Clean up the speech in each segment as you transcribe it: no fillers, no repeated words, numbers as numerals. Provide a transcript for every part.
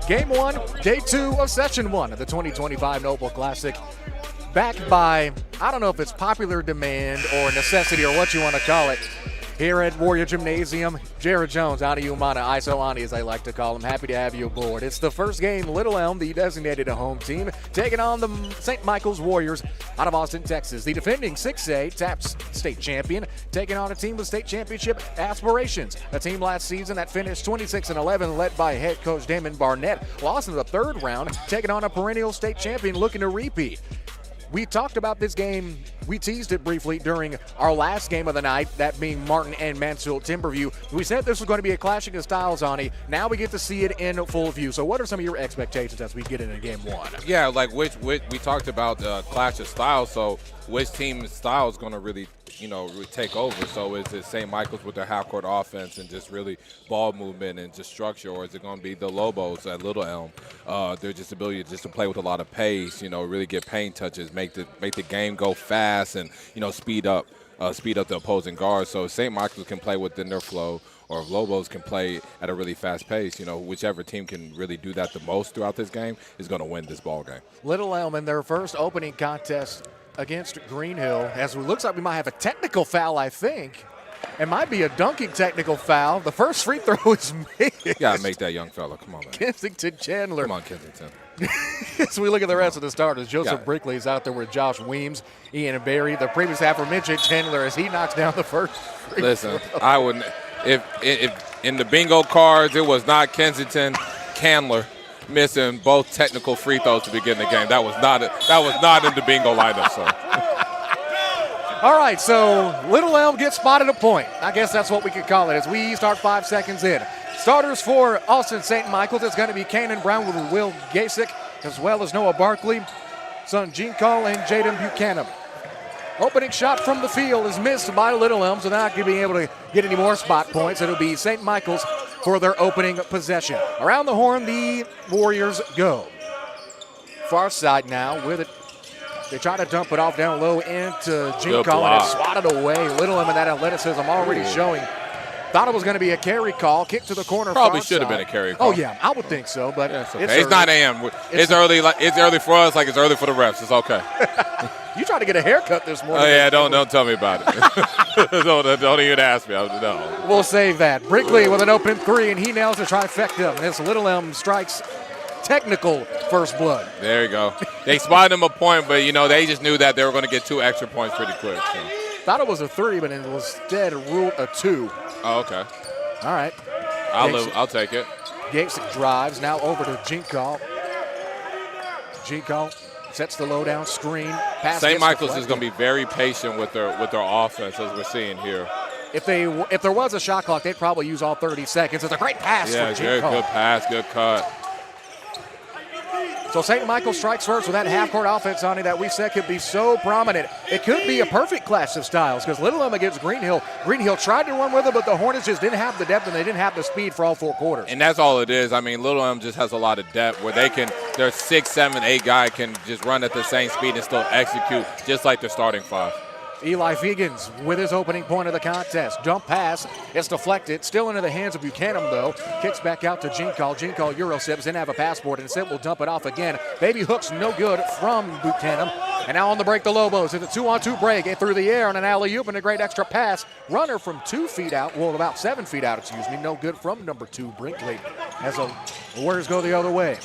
Game 1, Day 2 of Session 1 of the 2025 Noble Classic. Backed by, I don't know if it's popular demand or necessity or what you want to call it, here at Warrior Gymnasium, Jared Jones, Ani Umana, ISO Ani as I like to call him, happy to have you aboard. It's the first game, Little Elm, the designated a home team, taking on the St. Michael's Warriors out of Austin, Texas. The defending 6A TAPS state champion, taking on a team with state championship aspirations. A team last season that finished 26-11, led by head coach Damon Barnett, lost in the third round, taking on a perennial state champion looking to repeat. We talked about this game, we teased it briefly during our last game of the night, that being Martin and Mansfield Timberview. We said this was going to be a clashing of styles, Ani. Now we get to see it in full view. So what are some of your expectations as we get into game 1? Yeah, like which we talked about the clash of styles, so which team's style is going to really, take over? So is it St. Michael's with their half-court offense and just really ball movement and just structure, or is it going to be the Lobos at Little Elm? Their just ability just to play with a lot of pace, really get paint touches, make the game go fast and, speed up the opposing guards. So St. Michael's can play within their flow, or if Lobos can play at a really fast pace, whichever team can really do that the most throughout this game is going to win this ball game. Little Elm in their first opening contest against Green Hill, as it looks like we might have a technical foul, I think. It might be a dunking technical foul. The first free throw is made. You got to make that young fella. Come on, man. Kensington Chandler. Come on, Kensington. As we look at the rest of the starters, Joseph Brickley is out there with Josh Weems, Ian Berry, the previous aforementioned Chandler, as he knocks down the first free Listen, throw. I wouldn't. If in the bingo cards it was not Kensington Chandler missing both technical free throws to begin the game, that was not in the bingo lineup. So. All right, so Little Elm gets spotted a point. I guess that's what we could call it as we start 5 seconds in. Starters for Austin St. Michael's is going to be Cannon Brown with Will Gasick, as well as Noah Barkley, Sun Jinkal, and Jaden Buchanan. Opening shot from the field is missed by Little Elm, so they're not going to be able to get any more spot points. It'll be St. Michael's for their opening possession. Around the horn, the Warriors go. Far side now with it. They try to dump it off down low into Jinkal, and it's swatted away. Little Elm and that athleticism already showing. Thought it was going to be a carry call. Kick to the corner. Probably should have been a carry call. Oh, yeah, I would think so. But yeah, it's 9 a.m. It's early. It's early for us, like it's early for the refs. It's okay. You tried to get a haircut this morning. Oh yeah, don't tell me about it. don't even ask me. No. We'll save that. Brickley with an open three, and he nails the trifecta. This Little Elm strikes technical first blood. There you go. They spotted him a point, but they just knew that they were going to get 2 extra points pretty quick. So. Thought it was a 3, but it was instead ruled a 2. Oh, okay. All right. I'll take it. Gasick drives now over to Jinkal. Jinkal sets the low down screen. St. Michael's is going to be very patient with their offense, as we're seeing here. If there was a shot clock, they'd probably use all 30 seconds. It's a great pass for Jinkal. Yeah, very good pass, good cut. So St. Michael strikes first with that half-court offense on it that we said could be so prominent. It could be a perfect clash of styles because Little Elm against Green Hill. Green Hill tried to run with it, but the Hornets just didn't have the depth and they didn't have the speed for all 4 quarters. And that's all it is. I mean, Little Elm just has a lot of depth where their 6, 7, 8 guy can just run at the same speed and still execute just like their starting 5. Eli Fegans with his opening point of the contest. Dump pass. It's deflected. Still into the hands of Buchanan, though. Kicks back out to Jinkal. Jinkal Eurosteps. Didn't have a passport. Instead, will dump it off again. Baby hooks no good from Buchanan. And now on the break, the Lobos. It's a 2-on-2 break. Through the air on an alley-oop and a great extra pass. Runner from 2 feet out. Well, about 7 feet out, No good from number 2, Brinkley. As the Warriors go the other way.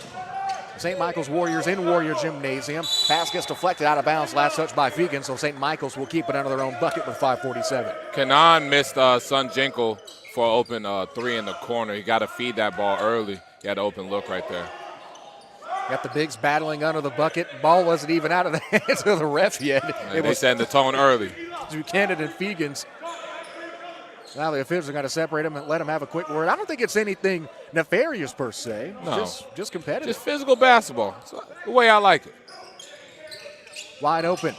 St. Michael's Warriors in Warrior Gymnasium. Pass gets deflected out of bounds. Last touch by Fegan, so St. Michael's will keep it under their own bucket with 5:47. Kanan missed Sun Jinkal for an open 3 in the corner. He got to feed that ball early. He had an open look right there. Got the bigs battling under the bucket. Ball wasn't even out of the hands of the ref yet. They set the tone early. Buchanan and Fegans. Now the officials are going to separate them and let them have a quick word. I don't think it's anything nefarious per se. No. Just competitive. Just physical basketball. It's the way I like it. Wide open.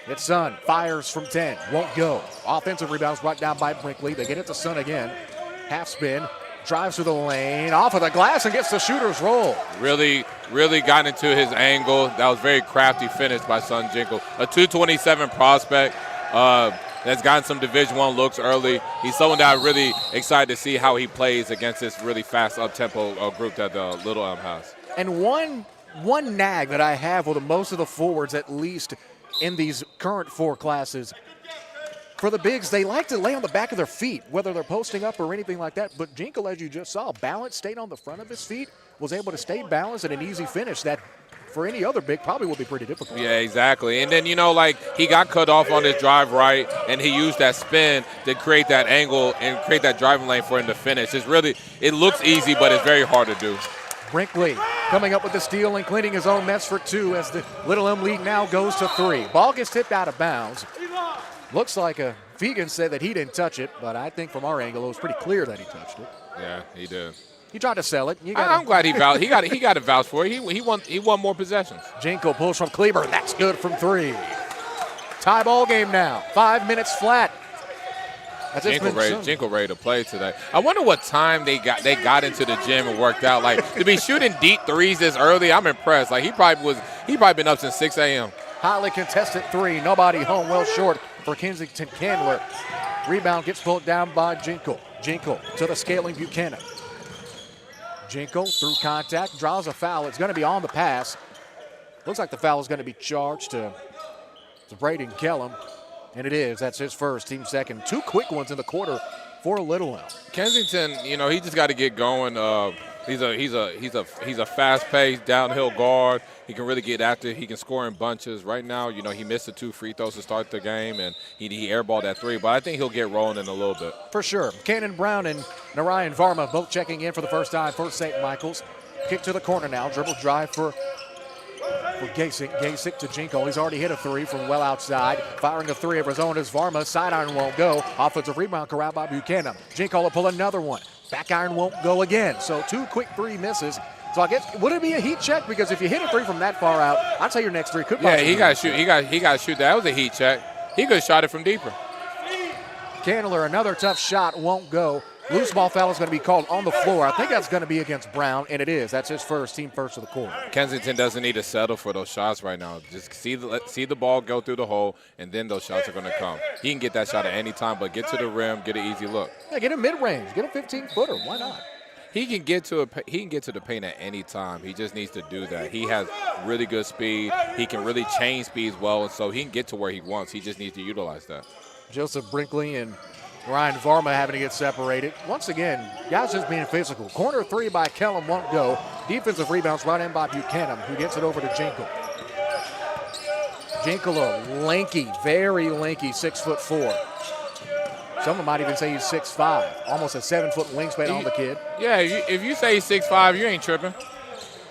It's Sun. Fires from 10. Won't go. Offensive rebounds brought down by Brinkley. They get it to Sun again. Half spin. Drives through the lane. Off of the glass and gets the shooter's roll. Really got into his angle. That was very crafty finish by Sun Jinkal. A 227 prospect. that's gotten some Division I looks early. He's someone that I'm really excited to see how he plays against this really fast up-tempo group that the Little Elm has. And one nag that I have with most of the forwards, at least in these current 4 classes, for the bigs, they like to lay on the back of their feet, whether they're posting up or anything like that. But Jinkle, as you just saw, balance, stayed on the front of his feet, was able to stay balanced and an easy finish that for any other big probably would be pretty difficult. Yeah, exactly. And then, he got cut off on his drive right, and he used that spin to create that angle and create that driving lane for him to finish. It looks easy, but it's very hard to do. Brinkley coming up with the steal and cleaning his own mess for 2 as the Little Elm lead now goes to 3. Ball gets tipped out of bounds. Looks like Fegan said that he didn't touch it, but I think from our angle it was pretty clear that he touched it. Yeah, he did. He tried to sell it. I'm glad he vouched. He got to vouch for it. He won more possessions. Jinkle pulls from Kleber. That's good from 3. Tie ball game now. 5 minutes flat. Jinkle ready to play today. I wonder what time they got into the gym and worked out. Like, to be shooting deep threes this early, I'm impressed. Like, he probably been up since 6 a.m. Highly contested 3. Nobody home. Well short for Kensington Candler. Rebound gets pulled down by Jinkle. Jinkle to the scaling Buchanan. Jinkle through contact, draws a foul. It's going to be on the pass. Looks like the foul is going to be charged to Braden Kellum. And it is. That's his first, team second. 2 quick ones in the quarter for Little Elm. Kensington, he just got to get going. He's a fast-paced downhill guard. He can really get after it. He can score in bunches. Right now, he missed the 2 free throws to start the game, and he airballed that 3. But I think he'll get rolling in a little bit. For sure. Cannon Brown and Narayan Varma both checking in for the first time for St. Michael's. Kick to the corner now. Dribble drive for Gasik. Gasik to Jinkle. He's already hit a 3 from well outside. Firing a 3 of his own is Varma. Side iron won't go. Offensive rebound corralled by Buchanan. Jinkle will pull another one. Back iron won't go again. So 2 quick 3 misses. So I guess, would it be a heat check? Because if you hit a 3 from that far out, I'd say your next 3 could be. Yeah, he got to shoot. He got to shoot. That was a heat check. He could have shot it from deeper. Candler, another tough shot, won't go. Loose ball foul is going to be called on the floor. I think that's going to be against Brown, and it is. That's his first, team first of the quarter. Kensington doesn't need to settle for those shots right now. Just see the ball go through the hole, and then those shots are going to come. He can get that shot at any time, but get to the rim, get an easy look. Yeah, get a mid-range, get a 15-footer. Why not? He can get to the paint at any time. He just needs to do that. He has really good speed. He can really change speeds well, and so he can get to where he wants. He just needs to utilize that. Joseph Brinkley and Ryan Varma having to get separated. Once again, guys just being physical. Corner 3 by Kellum won't go. Defensive rebounds brought in by Buchanan, who gets it over to Jinkle. Jinkle, a lanky, very lanky 6'4". Someone might even say he's 6'5", almost a 7-foot wingspan on the kid. Yeah, if you say he's 6'5", you ain't tripping.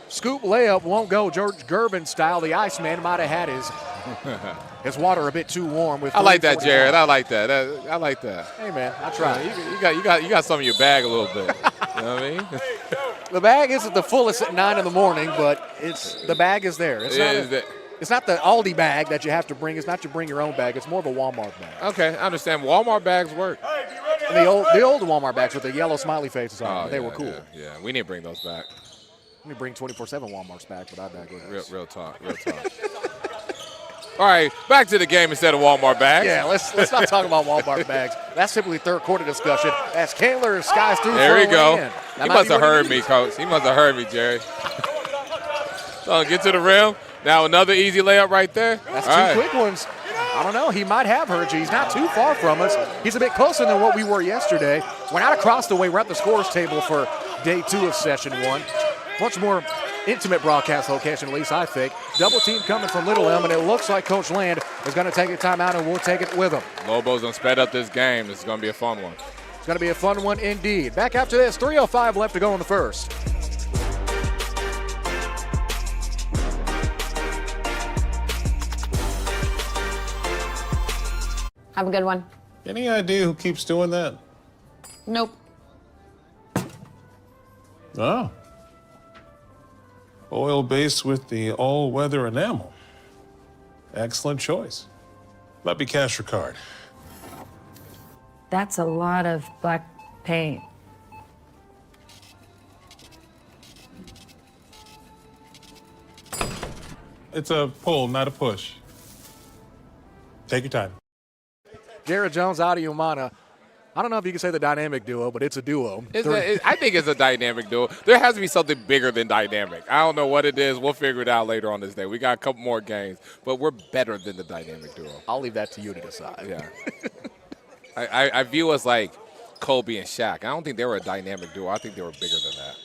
Scoop layup won't go. George Gervin style. The Iceman might have had his water a bit too warm. With I like that, Jared. I like that. I like that. Hey man, I try. You got some in your bag a little bit. You know what I mean? The bag isn't the fullest at 9 in the morning, but the bag is there. It's not the Aldi bag that you have to bring. It's not you bring your own bag. It's more of a Walmart bag. Okay, I understand. Walmart bags work. And the old Walmart bags with the yellow smiley faces on them. They were cool. Yeah, we need to bring those back. Let me bring 24/7 Walmart's back with our bag. Real talk. All right, back to the game instead of Walmart bags. Yeah, let's not talk about Walmart bags. That's simply third quarter discussion. As Candler skies through. There we go. He must have heard me, Coach. He must have heard me, Jerry. So get to the rim. Now another easy layup right there. That's two quick ones. I don't know. He might have heard you. He's not too far from us. He's a bit closer than what we were yesterday. We're not across the way. We're at the scores table for day 2 of session 1. Much more intimate broadcast location, at least I think. Double team coming from Little Elm, and it looks like Coach Land is going to take a timeout, and we'll take it with him. Lobos done sped up this game. This is going to be a fun one. It's going to be a fun one indeed. Back after this, 3:05 left to go in the first. Have a good one. Any idea who keeps doing that? Nope. Oh. Oil base with the all-weather enamel. Excellent choice. Let me cash your card. That's a lot of black paint. It's a pull, not a push. Take your time. Jared Jones, Adi Umana. I don't know if you can say the dynamic duo, but it's a duo. I think it's a dynamic duo. There has to be something bigger than dynamic. I don't know what it is. We'll figure it out later on this day. We got a couple more games, but we're better than the dynamic duo. I'll leave that to you to decide. Yeah. I view us like Kobe and Shaq. I don't think they were a dynamic duo. I think they were bigger than that.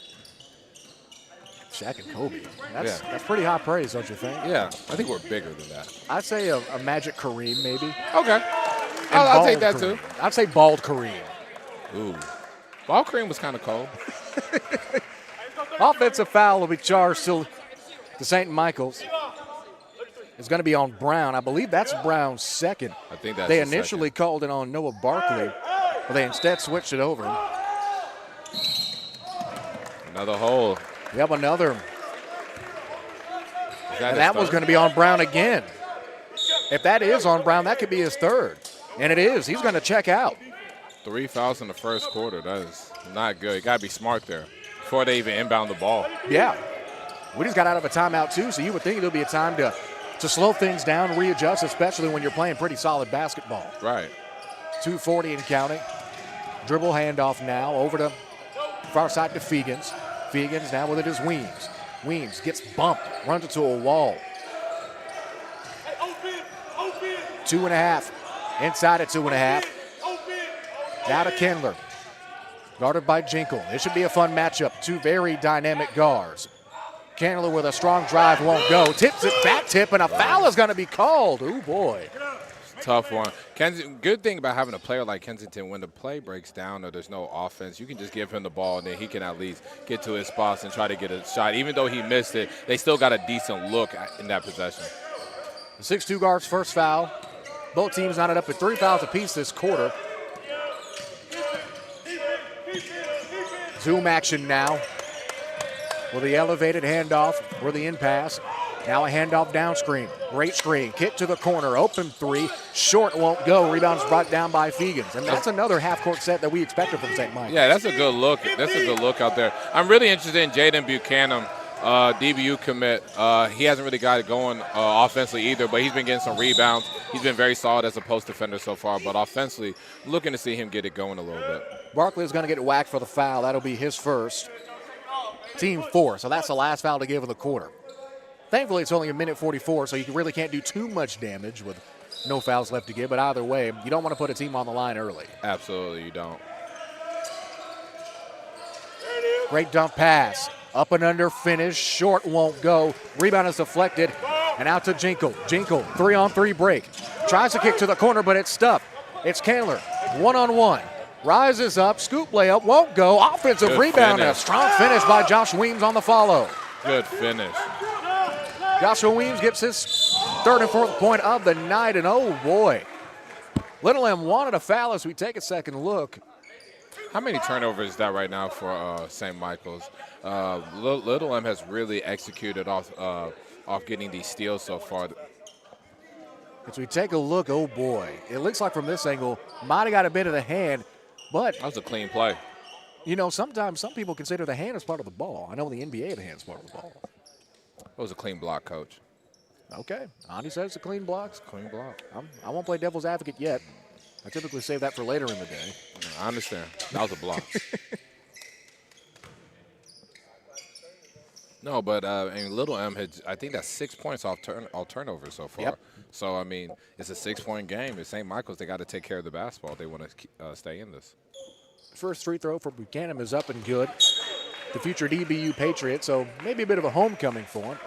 Shaq and Kobe. That's pretty high praise, don't you think? Yeah, I think we're bigger than that. I'd say a Magic Kareem, maybe. Okay. And I'll take bald that, too. Kareem. I'd say bald Kareem. Ooh. Ball cream was kind of cold. Offensive foul will be charged to St. Michael's. It's going to be on Brown. I believe that's Brown's second. I think that's They the initially second. called it on Noah Barkley, but they instead switched it over. Another hole. Yep, another. And Is that his was third? going to be on Brown again. If that is on Brown, that could be his third. And it is. He's going to check out. 3 fouls in the first quarter. That is not good. You got to be smart there before they even inbound the ball. Yeah. We just got out of a timeout, too, so you would think it'll be a time to slow things down, readjust, especially when you're playing pretty solid basketball. Right. 2:40 and counting. Dribble handoff now over to far side to Fegans. Fegans now with it is Weems. Weems gets bumped, runs into a wall. 2.5. Inside at 2.5. Now to Kindler. Guarded by Jinkle. This should be a fun matchup. Two very dynamic guards. Kindler with a strong drive won't go. Tips it, back tip, and a foul is going to be called. Ooh, boy. Tough one. Good thing about having a player like Kensington, when the play breaks down or there's no offense, you can just give him the ball and then he can at least get to his spots and try to get a shot. Even though he missed it, they still got a decent look in that possession. The 6'2 guard's first foul. Both teams knotted up with 3 fouls apiece this quarter. Zoom action now with the elevated handoff or the in pass. Now a handoff down screen. Great screen. Kick to the corner. Open three. Short won't go. Rebounds brought down by Fegans. And that's another half-court set that we expected from St. Mike. Yeah, that's a good look. That's a good look out there. I'm really interested in Jaden Buchanan, DBU commit. He hasn't really got it going offensively either, but he's been getting some rebounds. He's been very solid as a post defender so far, but offensively, looking to see him get it going a little bit. Barkley is going to get whacked for the foul. That'll be his first. Team 4, so that's the last foul to give in the quarter. Thankfully, it's only a minute 44, so you really can't do too much damage with no fouls left to give. But either way, you don't want to put a team on the line early. Absolutely, you don't. Great dump pass. Up and under finish. Short won't go. Rebound is deflected. And out to Jinkle. Jinkle, 3-on-3 break. Tries to kick to the corner, but it's stuffed. It's Candler, 1-on-1. Rises up, scoop layup, won't go. Offensive Good rebound, and a finish. strong finish by Josh Weems on the follow. Good finish. Joshua Weems gets his third and fourth point of the night, and oh boy. Little M wanted a foul as we take a second look. How many turnovers is that right now for St. Michael's? Little M has really executed off getting these steals so far. As we take a look, oh boy. It looks like from this angle, might have got a bit of the hand, but, That was a clean play. you know, sometimes some people consider the hand as part of the ball. I know in the NBA the hand is part of the ball. That was a clean block, Coach. Okay. Andy says it's a clean block. Clean block. I won't play devil's advocate yet. I typically save that for later in the day. I understand. That was a block. No, but I mean, Little M had, I think that's 6 points off turnovers so far. Yep. So, I mean, it's a 6-point game. It's St. Michael's. They got to take care of the basketball if they want to stay in this. First free throw for Buchanan is up and good. The future DBU Patriot, so maybe a bit of a homecoming for him.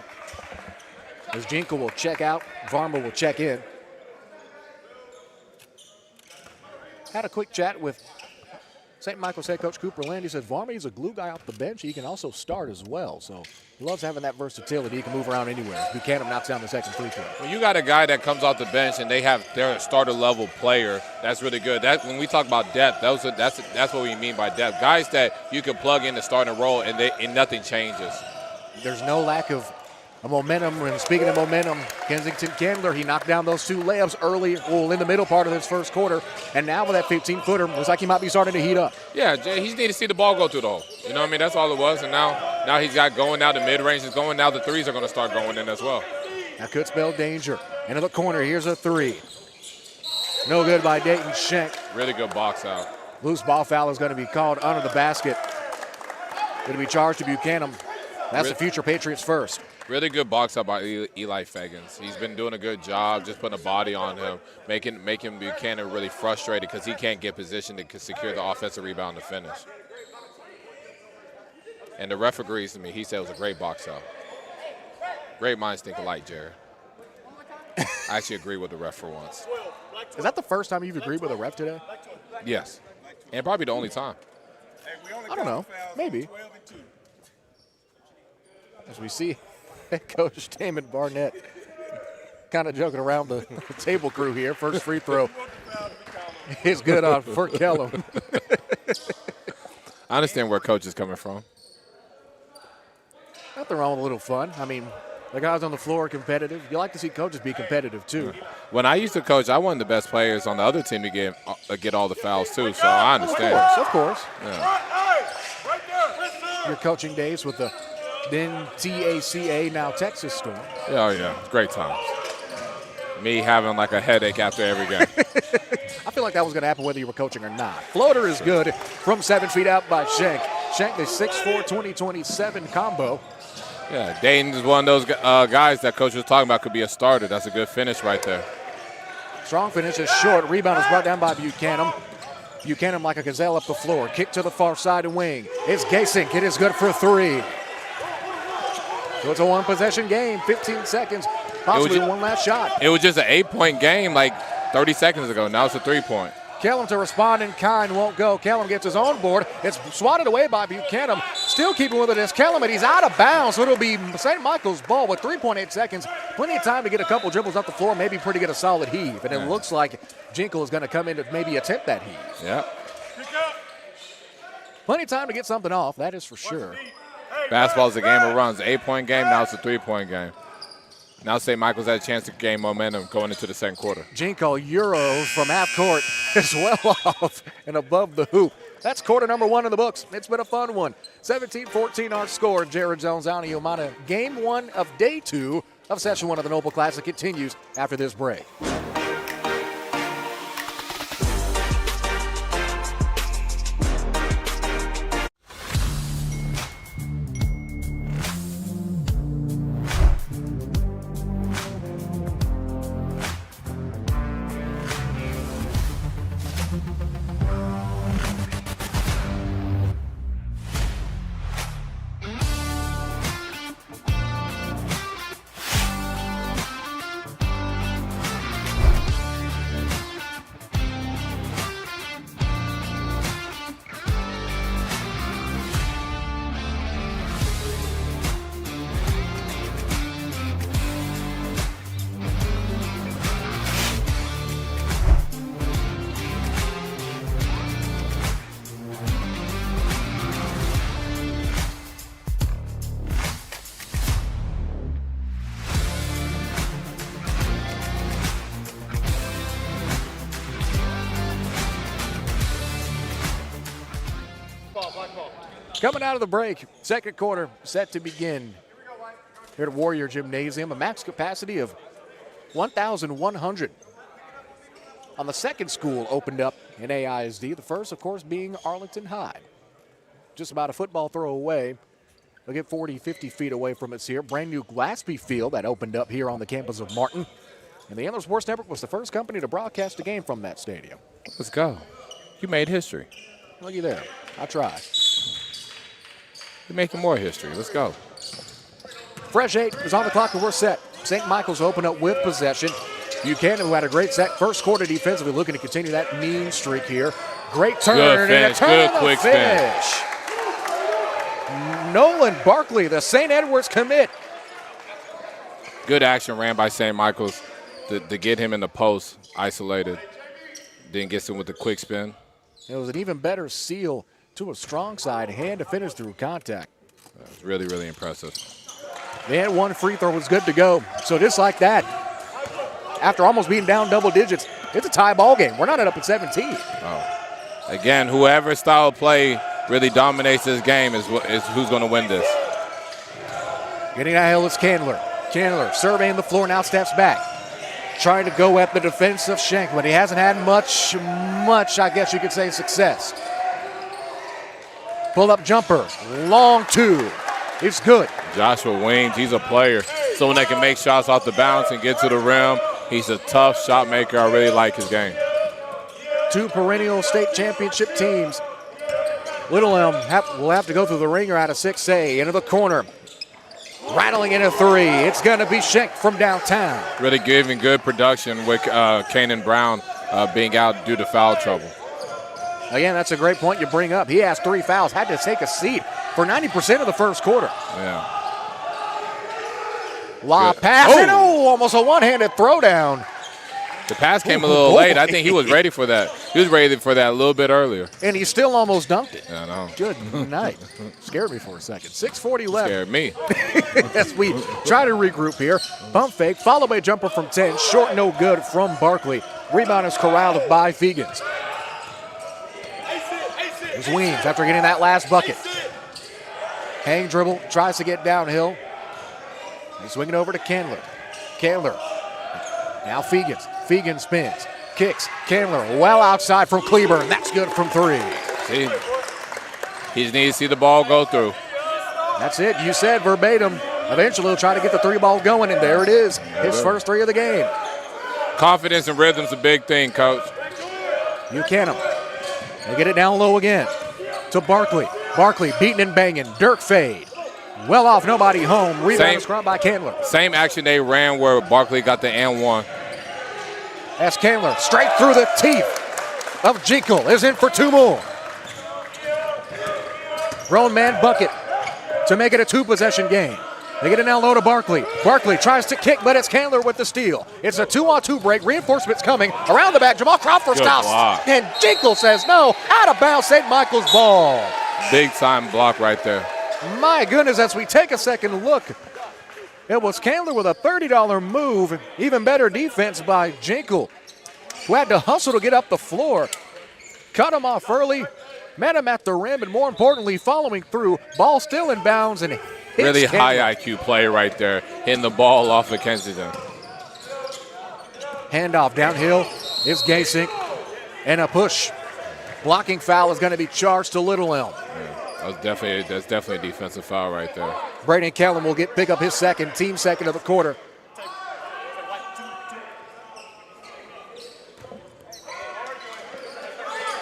As Jinkle will check out, Varma will check in. Had a quick chat with St. Michael's head coach Cooper Land. He said Varma is a glue guy off the bench. He can also start as well, so he loves having that versatility. He can move around anywhere. Buchanan knocks down the second free throw. When you got a guy that comes off the bench and they're a starter level player, that's really good. That when we talk about depth, that's what we mean by depth. Guys that you can plug in to start a role and nothing changes. There's no lack of momentum. And speaking of momentum, Kensington Candler, he knocked down those 2 layups early, in the middle part of this first quarter. And now with that 15-footer, looks like he might be starting to heat up. Yeah, Jay, he just need to see the ball go through the hole. You know what I mean? That's all it was. And now he's got going. Now the mid-range is going. Now the threes are going to start going in as well. That could spell danger. Into the corner, here's a 3. No good by Dayton Schenk. Really good box out. Loose ball foul is going to be called under the basket. Going to be charged to Buchanan. That's the future Patriots first. Really good box out by Eli Fagans. He's been doing a good job just putting a body on him, making Buchanan really frustrated because he can't get position to secure the offensive rebound to finish. And the ref agrees to me. He said it was a great box out. Great minds think alike, Jared. I actually agree with the ref for once. Is that the first time you've agreed with a ref today? Yes. And probably the only time. I don't know. Maybe. As we see head coach Damon Barnett kind of joking around the table crew here. First free throw is good on for Kellum. I understand where coach is coming from. Nothing wrong with a little fun. I mean, the guys on the floor are competitive. You like to see coaches be competitive, too. When I used to coach, I wanted the best players on the other team to get all the fouls, too, so I understand. Of course. Yeah. Your coaching days with the then TACA, now Texas Storm. Oh, yeah. Great times. Me having like a headache after every game. I feel like that was going to happen whether you were coaching or not. Floater is good from 7 feet out by Schenk. Schenk, the 6'4", 2027 combo. Yeah, Dayton is one of those guys that coach was talking about could be a starter. That's a good finish right there. Strong finish is short. Rebound is brought down by Buchanan. Buchanan like a gazelle up the floor. Kick to the far side and wing. It's Gasink. It is good for 3. So it's a one-possession game. 15 seconds. Possibly one last shot. It was just an 8-point game like 30 seconds ago. Now it's a 3-point. Kellum to respond, and Kine won't go. Kellum gets his own board. It's swatted away by Buchanan. Still keeping with it is Kellum, and he's out of bounds. So it'll be St. Michael's ball with 3.8 seconds. Plenty of time to get a couple dribbles up the floor, maybe pretty get a solid heave. And it looks like Jinkle is going to come in to maybe attempt that heave. Yeah. Plenty of time to get something off, that is for sure. Basketball is a game of runs. 8-point game, now it's a 3-point game. Now St. Michael's had a chance to gain momentum going into the second quarter. Jinkle Euro from half court is well off and above the hoop. That's quarter number 1 in the books. It's been a fun one. 17-14 our score. Jared Jones, Ani Umana. Game 1 of day 2 of session 1 of the Noble Classic continues after this break. Coming out of the break, second quarter set to begin here at Warrior Gymnasium, a max capacity of 1,100. On the second school opened up in AISD, the first, of course, being Arlington High. Just about a football throw away. They'll get 40, 50 feet away from us here. Brand new Glaspie Field that opened up here on the campus of Martin. And the Antler Sports Network was the first company to broadcast a game from that stadium. Let's go. You made history. Looky there. I tried. You're making more history. Let's go. Fresh 8 is on the clock and we're set. St. Michael's open up with possession. Buchanan, who had a great first quarter defensively, looking to continue that mean streak here. Great turn. Good finish. Good quick finish. Nolan Barkley, the St. Edwards commit. Good action ran by St. Michael's to get him in the post, isolated. Didn't get him with the quick spin. It was an even better seal to a strong side hand to finish through contact. That was really, really impressive. They had one free throw, was good to go. So just like that, after almost being down double digits, it's a tie ball game. We're not up at 17. Oh. Again, whoever style of play really dominates this game is who's going to win this. Getting that hill is Candler. Candler surveying the floor, now steps back. trying to go at the defense of Schenk, but he hasn't had much, I guess you could say, success. Pull-up jumper, long two. It's good. Joshua Weems, he's a player. Someone that can make shots off the bounce and get to the rim. He's a tough shot maker. I really like his game. Two perennial state championship teams. Little Elm will have to go through the ringer out of 6A. Into the corner. Rattling in a three. It's going to be Schenk from downtown. Really giving good production with Kanan Brown being out due to foul trouble. Again, that's a great point you bring up. He has 3 fouls. Had to take a seat for 90% of the first quarter. Yeah. Lob pass. And almost a one-handed throwdown. The pass came a little late. I think he was ready for that. He was ready for that a little bit earlier. And he still almost dunked it. I know. Good night. Scared me for a second. 6:40 left. Scared me. As we try to regroup here. Pump fake, followed by a jumper from 10. Short, no good from Barkley. Rebound is corralled by Fegans. There's Weems after getting that last bucket. Hang dribble, tries to get downhill. He's swinging over to Candler. Candler. Now Fegans. Fegans spins. Kicks. Candler well outside from Cleburne. That's good from 3. See, he just needs to see the ball go through. That's it. You said verbatim. Eventually he'll try to get the 3-ball going, and there it is. His first 3 of the game. Confidence and rhythm's a big thing, Coach. Buchanan. They get it down low again to Barkley. Barkley beating and banging. Dirk fade. Well off, nobody home. Rebound scrubbed by Candler. Same action they ran where Barkley got the and-1. As Candler straight through the teeth of Jekyll is in for 2 more. Grown man bucket to make it a 2-possession game. They get it now low to Barkley. Barkley tries to kick, but it's Candler with the steal. It's a 2-on-2 break. Reinforcements coming around the back. Jamal Crawford stops. Block. And Jekyll says no. Out of bounds, St. Michael's ball. Big time block right there. My goodness, as we take a second look, it was Candler with a $30 move. Even better defense by Jekyll, who had to hustle to get up the floor. Cut him off early, met him at the rim, and more importantly, following through. Ball still in bounds and hits Really Candler. high IQ play right there, hitting the ball off of Kensington. Handoff downhill is Gasink, and a push. Blocking foul is going to be charged to Little Elm. That's definitely a defensive foul right there. Braden Kellum will pick up his second, team second of the quarter.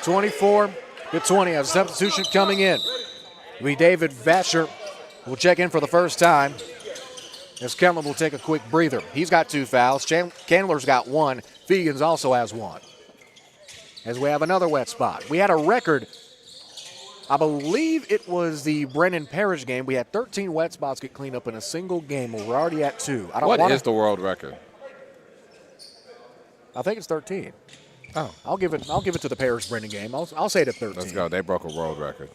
(24-20) as substitution coming in. David Vasher will check in for the first time. As Kellum will take a quick breather. He's got 2 fouls. Candler's got 1. Fegans also has 1. As we have another wet spot. We had a record, I believe it was the Brennan Parrish game. We had 13 wet spots get cleaned up in a single game. We're already at 2. What is the world record? I think it's 13. Oh, I'll give it to the Parrish Brennan game. I'll say it at 13. Let's go. They broke a world record.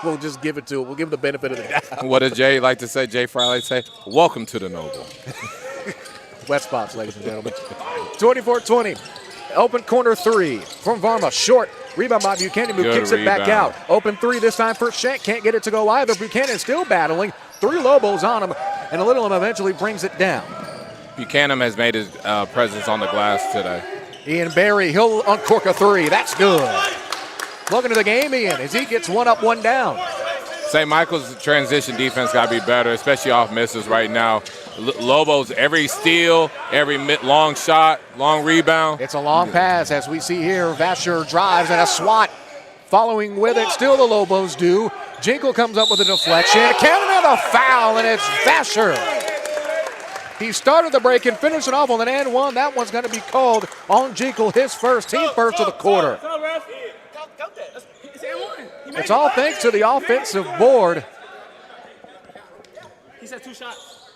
We'll just give it to it. We'll give the benefit of the doubt. What does Jay like to say? Jay Fry like to say, welcome to the Noble. Wet spots, ladies and gentlemen. 24-20. Open corner 3 from Varma. Short. Rebound by Buchanan, who kicks it back out. Open 3 this time for Schenk. Can't get it to go either. Buchanan still battling. 3 Lobos on him, and Little Elm eventually brings it down. Buchanan has made his presence on the glass today. Ian Barry, he'll uncork a 3. That's good. Welcome to the game, Ian, as he gets 1 up, 1 down. St. Michael's transition defense got to be better, especially off misses right now. Lobos, every steal, every long shot, long rebound. It's a long pass, as we see here. Vasher drives and a swat. Following with it, still the Lobos do. Jinkle comes up with a deflection. Counted a foul, and it's Vasher. He started the break and finished it off with an and 1. That one's going to be called on Jinkle, his first, team first of the quarter. It's all thanks to the offensive board. He said 2 shots.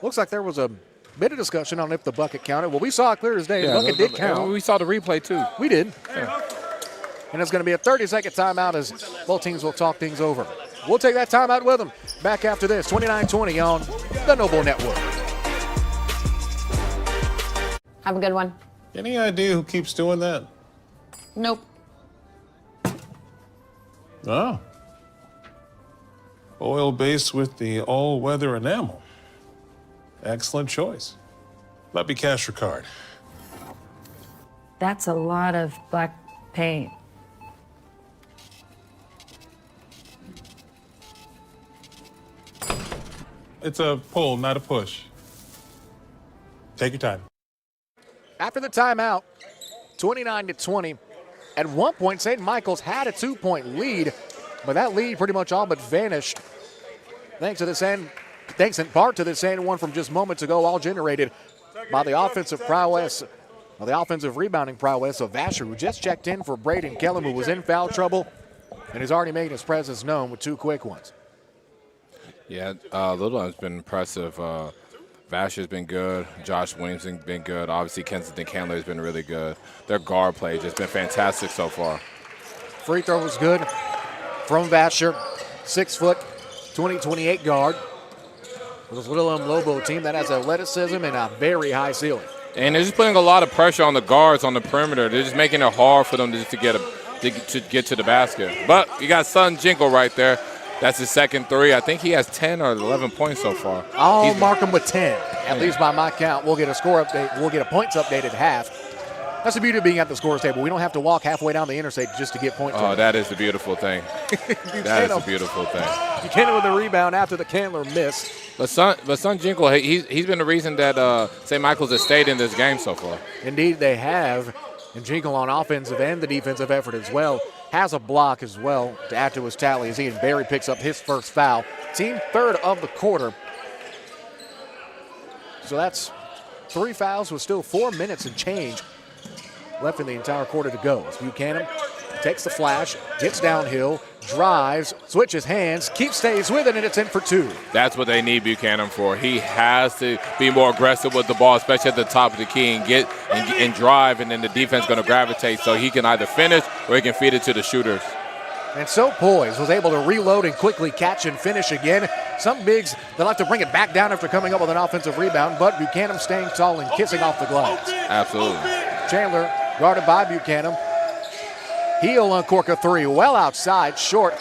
Looks like there was a bit of discussion on if the bucket counted. Well, we saw it clear as day. The bucket did count. We saw the replay, too. We did. Yeah. And it's going to be a 30-second timeout as both teams will talk things over. We'll take that timeout with them. Back after this, 29-20 on the Noble Network. Have a good one. Any idea who keeps doing that? Nope. Oh. Oil base with the all-weather enamel. Excellent choice. Let me cash your card. That's a lot of black paint. It's a pull, not a push. Take your time. After the timeout, 29-20. At one point, St. Michael's had a 2-point lead, but that lead pretty much all but vanished. Thanks in part to the same one from just moments ago, all generated by the offensive prowess, or the offensive rebounding prowess of Vasher, who just checked in for Braden Kellum, who was in foul trouble and has already made his presence known with 2 quick ones. Yeah, Little has been impressive. Vasher's been good. Josh Williamson's been good. Obviously, Kensington Candler has been really good. Their guard play has just been fantastic so far. Free throw was good from Vasher. 6 foot, 28 guard. This Little Lobo team that has athleticism and a very high ceiling. And they're just putting a lot of pressure on the guards on the perimeter. They're just making it hard for them to get to the basket. But you got Sutton Jinkle right there. That's his second 3. I think he has 10 or 11 points so far. I'll mark him with 10, at least by my count. We'll get a score update. We'll get a points update at half. That's the beauty of being at the scores table. We don't have to walk halfway down the interstate just to get points. Oh, that is the beautiful thing. That is the beautiful thing. Buchanan with the rebound after the Candler miss. But Sutton Jinkle, he's been the reason that St. Michael's has stayed in this game so far. Indeed, they have. And Jinkle on offensive and the defensive effort as well. Has a block as well to add to his tally as Ian Berry picks up his first foul. Team third of the quarter. So that's 3 fouls with still 4 minutes and change left in the entire quarter to go. As Buchanan takes the flash, gets downhill, drives, switches hands, stays with it, and it's in for 2. That's what they need Buchanan for. He has to be more aggressive with the ball, especially at the top of the key, and drive, and then the defense going to gravitate so he can either finish or he can feed it to the shooters. And so poised, was able to reload and quickly catch and finish again. Some bigs, they'll have to bring it back down after coming up with an offensive rebound, but Buchanan staying tall and kissing off the glass. Absolutely. Chandler guarded by Buchanan. He'll uncork a 3, well outside, short.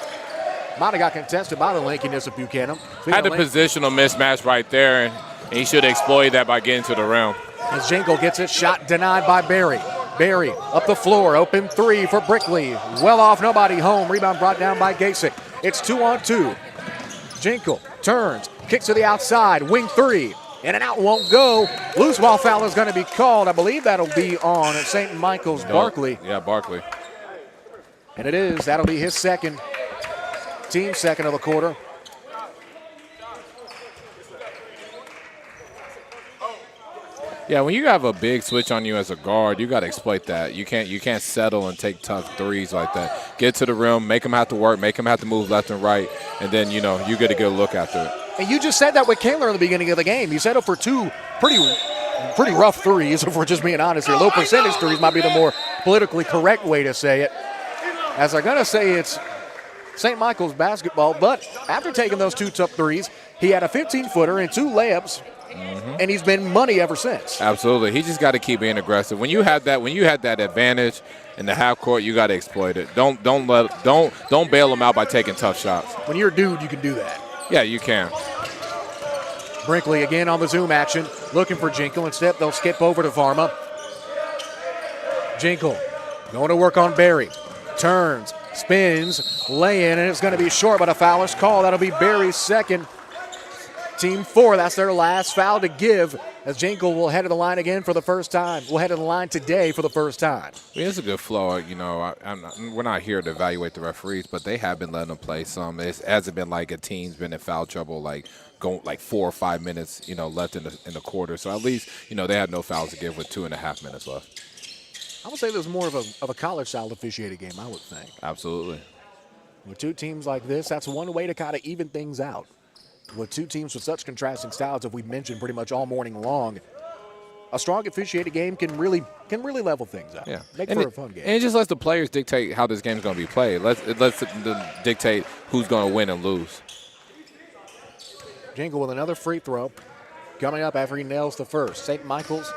Might have got contested by the lankiness of Buchanan. Had the positional mismatch right there, and he should exploit that by getting to the rim. As Jinkle gets it, shot denied by Berry. Berry up the floor, open 3 for Brickley. Well off, nobody home. Rebound brought down by Gasick. It's 2-on-2. Jinkle turns, kicks to the outside, wing 3. In and out won't go. Loose ball foul is going to be called. I believe that'll be on St. Michael's Barkley. Yeah, Barkley. And it is. That'll be his second. Team second of the quarter. Yeah, when you have a big switch on you as a guard, you got to exploit that. You can't settle and take tough threes like that. Get to the rim, make them have to work, make them have to move left and right, and then, you get a good look after it. And you just said that with Candler in the beginning of the game. You settled for 2 pretty rough threes, if we're just being honest here. Low percentage threes might be the more politically correct way to say it. As I'm going to say, it's St. Michael's basketball, but after taking those 2 tough threes, he had a 15-footer and 2 layups, and he's been money ever since. Absolutely. He just got to keep being aggressive. When you had that advantage in the half court, you got to exploit it. Don't bail him out by taking tough shots. When you're a dude, you can do that. Yeah, you can. Brinkley again on the zoom action, looking for Jinkle. Instead, they'll skip over to Varma. Jinkle going to work on Berry. Turns, spins, lay in, and it's going to be short, but a foul is called. That'll be Berry's second. Team 4, that's their last foul to give, as Jinkle will head to the line again for the first time. Will head to the line today for the first time. It's a good flow. We're not here to evaluate the referees, but they have been letting them play some. It hasn't been like a team's been in foul trouble, going 4 or 5 minutes, left in the quarter. So at least, they had no fouls to give with 2.5 minutes left. I would say there's more of a college-style officiated game, I would think. Absolutely. With 2 teams like this, that's one way to kind of even things out. With 2 teams with such contrasting styles, as we've mentioned pretty much all morning long, a strong officiated game can really level things out. Yeah, Make for a fun game. And it just lets the players dictate how this game's going to be played. It lets them dictate who's going to win and lose. Jinkle with another free throw coming up after he nails the first. St. Michael's,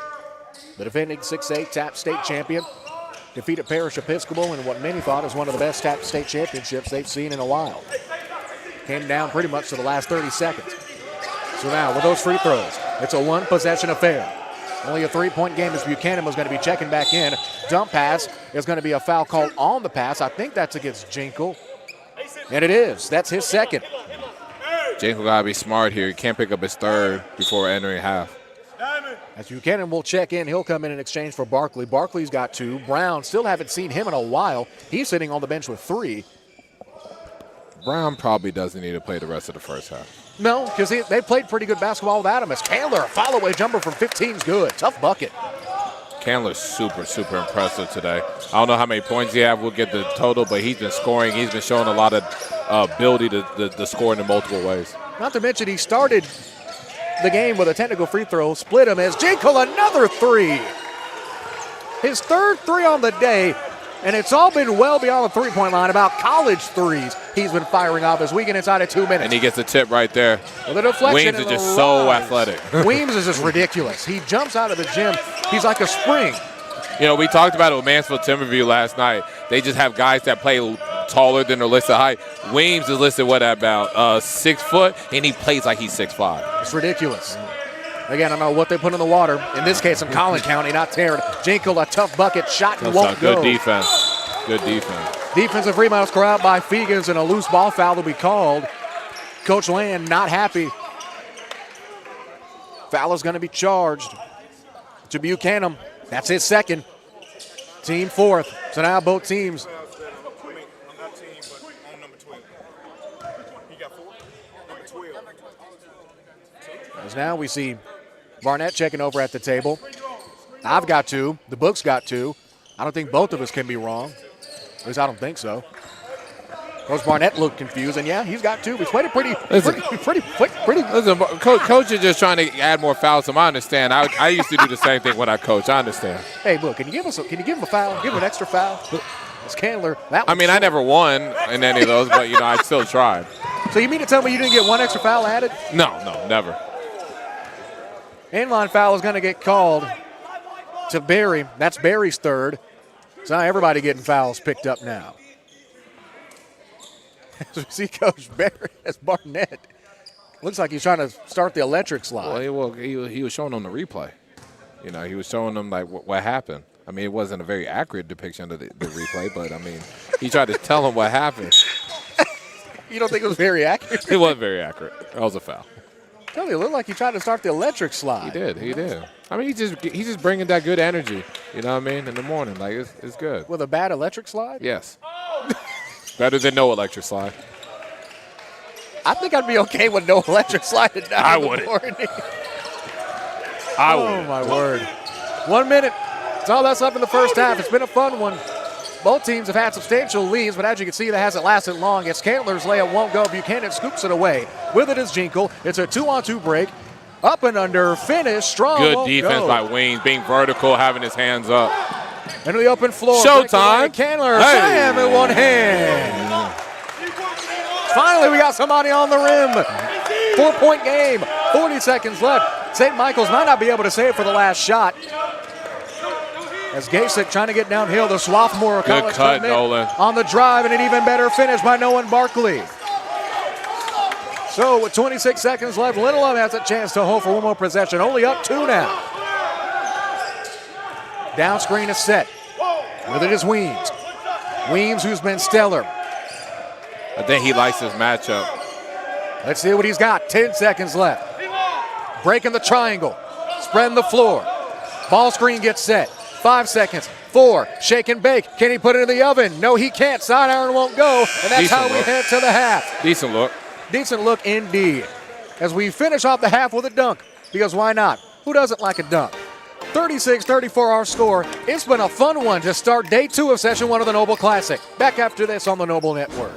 the defending 6A TAP state champion, defeated Parish Episcopal in what many thought is one of the best TAP state championships they've seen in a while. Came down pretty much to the last 30 seconds. So now with those free throws, It's a one-possession affair. Only a three-point game as Buchanan was going to be checking back in. Dump pass is going to be a foul called on the pass. I think that's against Jinkle. And it is. That's his second. Jinkle got to be smart here. He can't pick up his third before entering half. As Buchanan will check in, he'll come in exchange for Barkley. Barkley's got 2. Brown, still haven't seen him in a while. He's sitting on the bench with 3. Brown probably doesn't need to play the rest of the first half. No, because they played pretty good basketball without him. As Candler, a follow-away jumper from 15 is good. Tough bucket. Candler's super, super impressive today. I don't know how many points he have. We'll get the total, but he's been scoring. He's been showing a lot of ability to score in multiple ways. Not to mention he started the game with a technical free throw, split him as Jinkle another 3. His third 3 on the day, and it's all been well beyond the three-point line. About college threes he's been firing off as we get inside of 2 minutes. And he gets a tip right there. With a deflection. Weems is just so athletic. Weems is just ridiculous. He jumps out of the gym. He's like a spring. You know, we talked about it with Mansfield Timberview last night. They just have guys that play taller than their listed height. Weems is listed, about 6 foot, and he plays like he's 6'5". It's ridiculous. Again, I don't know what they put in the water. In this case, in Collin County, not Tarrant. Jinkle, a tough bucket shot and won't go. Good defense. Good defense. Defensive rebounds corralled by Fegans, and a loose ball foul will be called. Coach Land not happy. Foul is going to be charged to Buchanan. That's his second. Team 4th. So now both teams. As now we see Barnett checking over at the table. I've got 2. The book's got 2. I don't think both of us can be wrong. At least I don't think so. Coach Barnett looked confused, and yeah, he's got 2. He's played it pretty. Listen, coach is just trying to add more fouls. So I understand. I used to do the same thing when I coach. I understand. Hey, look, can you give him a foul? Give him an extra foul? It's Candler. I never won in any of those, but I still tried. So you mean to tell me you didn't get 1 extra foul added? No, never. Inline foul is going to get called to Barry. That's Barry's third. So now everybody getting fouls picked up now. As we see Coach Barry as Barnett. Looks like he's trying to start the electric slide. Well, he was showing them the replay. He was showing them like what happened. It wasn't a very accurate depiction of the replay, but he tried to tell them what happened. You don't think it was very accurate? It wasn't very accurate. That was a foul. Tell me, it looked like he tried to start the electric slide. He did. He's just bringing that good energy, in the morning. Like, it's good. With a bad electric slide? Yes. Better than no electric slide. I think I'd be okay with no electric slide at 9 I in the wouldn't. morning. I Oh, wouldn't. my word. 1 minute. That's all that's left in the first half. It's been a fun one. Both teams have had substantial leads, but as you can see, that hasn't lasted long. As Candler's layup won't go, Buchanan scoops it away. With it is Jinkle. It's a 2-on-2 break. Up and under, finish, strong. Good defense by Weems, being vertical, having his hands up. Into the open floor. Showtime. Candler, Hey. slam in one hand. Finally, we got somebody on the rim. 4-point game, 40 seconds left. St. Michael's might not be able to save for the last shot. As Gasek trying to get downhill, the sophomore Good college cut, commit Nolan. on the drive, and an even better finish by Nolan Barkley. So with 26 seconds left, Little Love has a chance to hold for one more possession. Only up 2 now. Down screen is set. With it is Weems. Weems, who's been stellar. I think he likes his matchup. Let's see what he's got. 10 seconds left. Breaking the triangle. Spreading the floor. Ball screen gets set. 5 seconds. 4. Shake and bake. Can he put it in the oven? No, he can't. Side iron won't go. And that's Decent how we look. head to the half. Decent look. Decent look indeed. As we finish off the half with a dunk. Because why not? Who doesn't like a dunk? 36-34 our score. It's been a fun one to start day 2 of session 1 of the Noble Classic. Back after this on the Noble Network.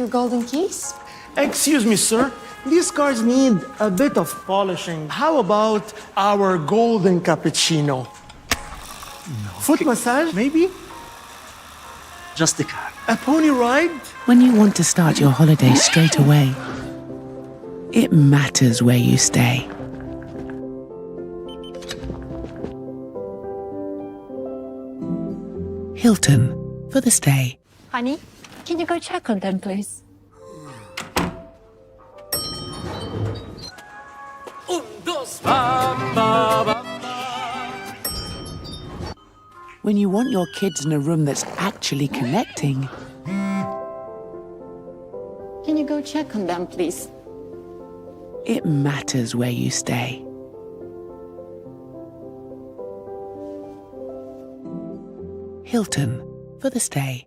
Your golden keys? Excuse me, sir. These cars need a bit of polishing. How about our golden cappuccino? Foot massage, maybe? Just a car. A pony ride? When you want to start your holiday straight away, it matters where you stay. Hilton for the stay. Honey, can you go check on them, please? When you want your kids in a room that's actually connecting, Can you go check on them, please? it matters where you stay. Hilton for the stay.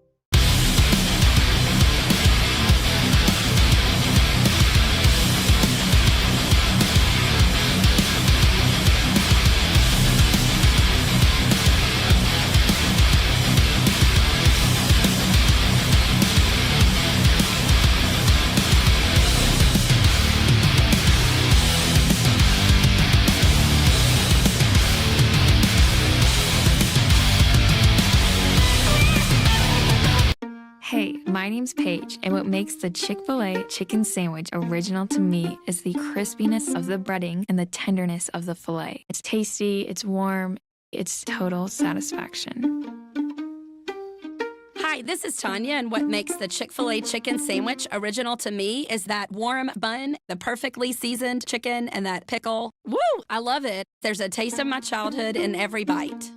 Hey, my name's Paige, and what makes the Chick-fil-A chicken sandwich original to me is the crispiness of the breading and the tenderness of the filet. It's tasty, it's warm, it's total satisfaction. Hi, this is Tanya, and what makes the Chick-fil-A chicken sandwich original to me is that warm bun, the perfectly seasoned chicken, and that pickle. Woo! I love it. There's a taste of my childhood in every bite.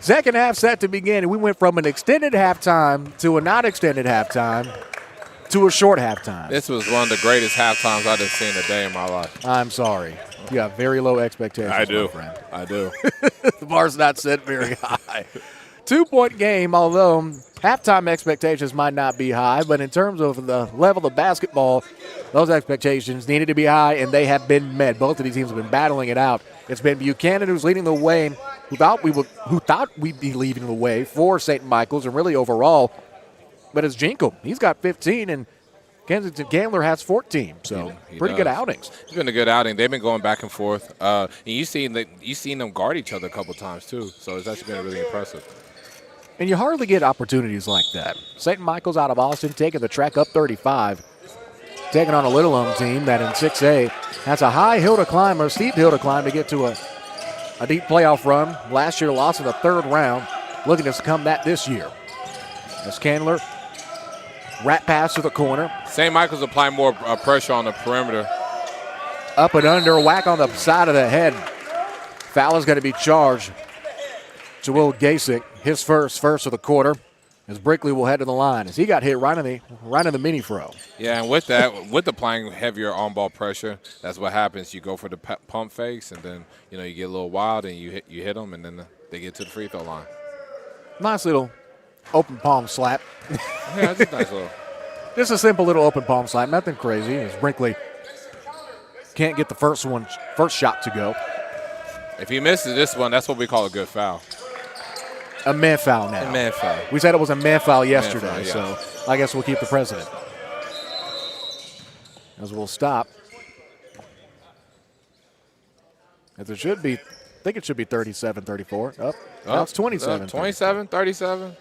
Second half set to begin, and we went from an extended halftime to a not extended halftime to a short halftime. This was one of the greatest halftimes I've seen a day in my life. I'm sorry. You have very low expectations, I do. my friend. I do. The bar's not set very high. 2-point game, although halftime expectations might not be high, but in terms of the level of basketball, those expectations needed to be high, and they have been met. Both of these teams have been battling it out. It's been Buchanan who's leading the way, who thought we'd be leading the way for St. Michael's and really overall. But it's Jinkle. He's got 15, and Kensington Gambler has 14. So He pretty does. good outings. It's been a good outing. They've been going back and forth. And you've seen them guard each other a couple times, too. So it's actually been really impressive. And you hardly get opportunities like that. St. Michael's out of Austin taking the track up 35, taking on a Little Elm team that in 6A has a high hill to climb, or a steep hill to climb to get to a deep playoff run. Last year lost in the third round, looking to come that this year. As Candler, rat pass to the corner. St. Michael's applying more pressure on the perimeter. Up and under, whack on the side of the head. Foul is going to be charged to Will Gasick. His first of the quarter, as Brickley will head to the line, as he got hit right in the mini fro. Yeah, and with that, with applying heavier on-ball pressure, that's what happens. You go for the pump fakes, and then you get a little wild, and you hit them, and then they get to the free throw line. Nice little open palm slap. Yeah, it's a nice little. Just a simple little open palm slap, nothing crazy. As Brinkley can't get the first shot to go. If he misses this one, that's what we call a good foul. A man foul now. A man foul. We said it was a man foul yesterday, Man foul, yeah. so I guess we'll keep the precedent. As we'll stop. As it should be, I think it should be 37-34. Now it's 27. 27, 37.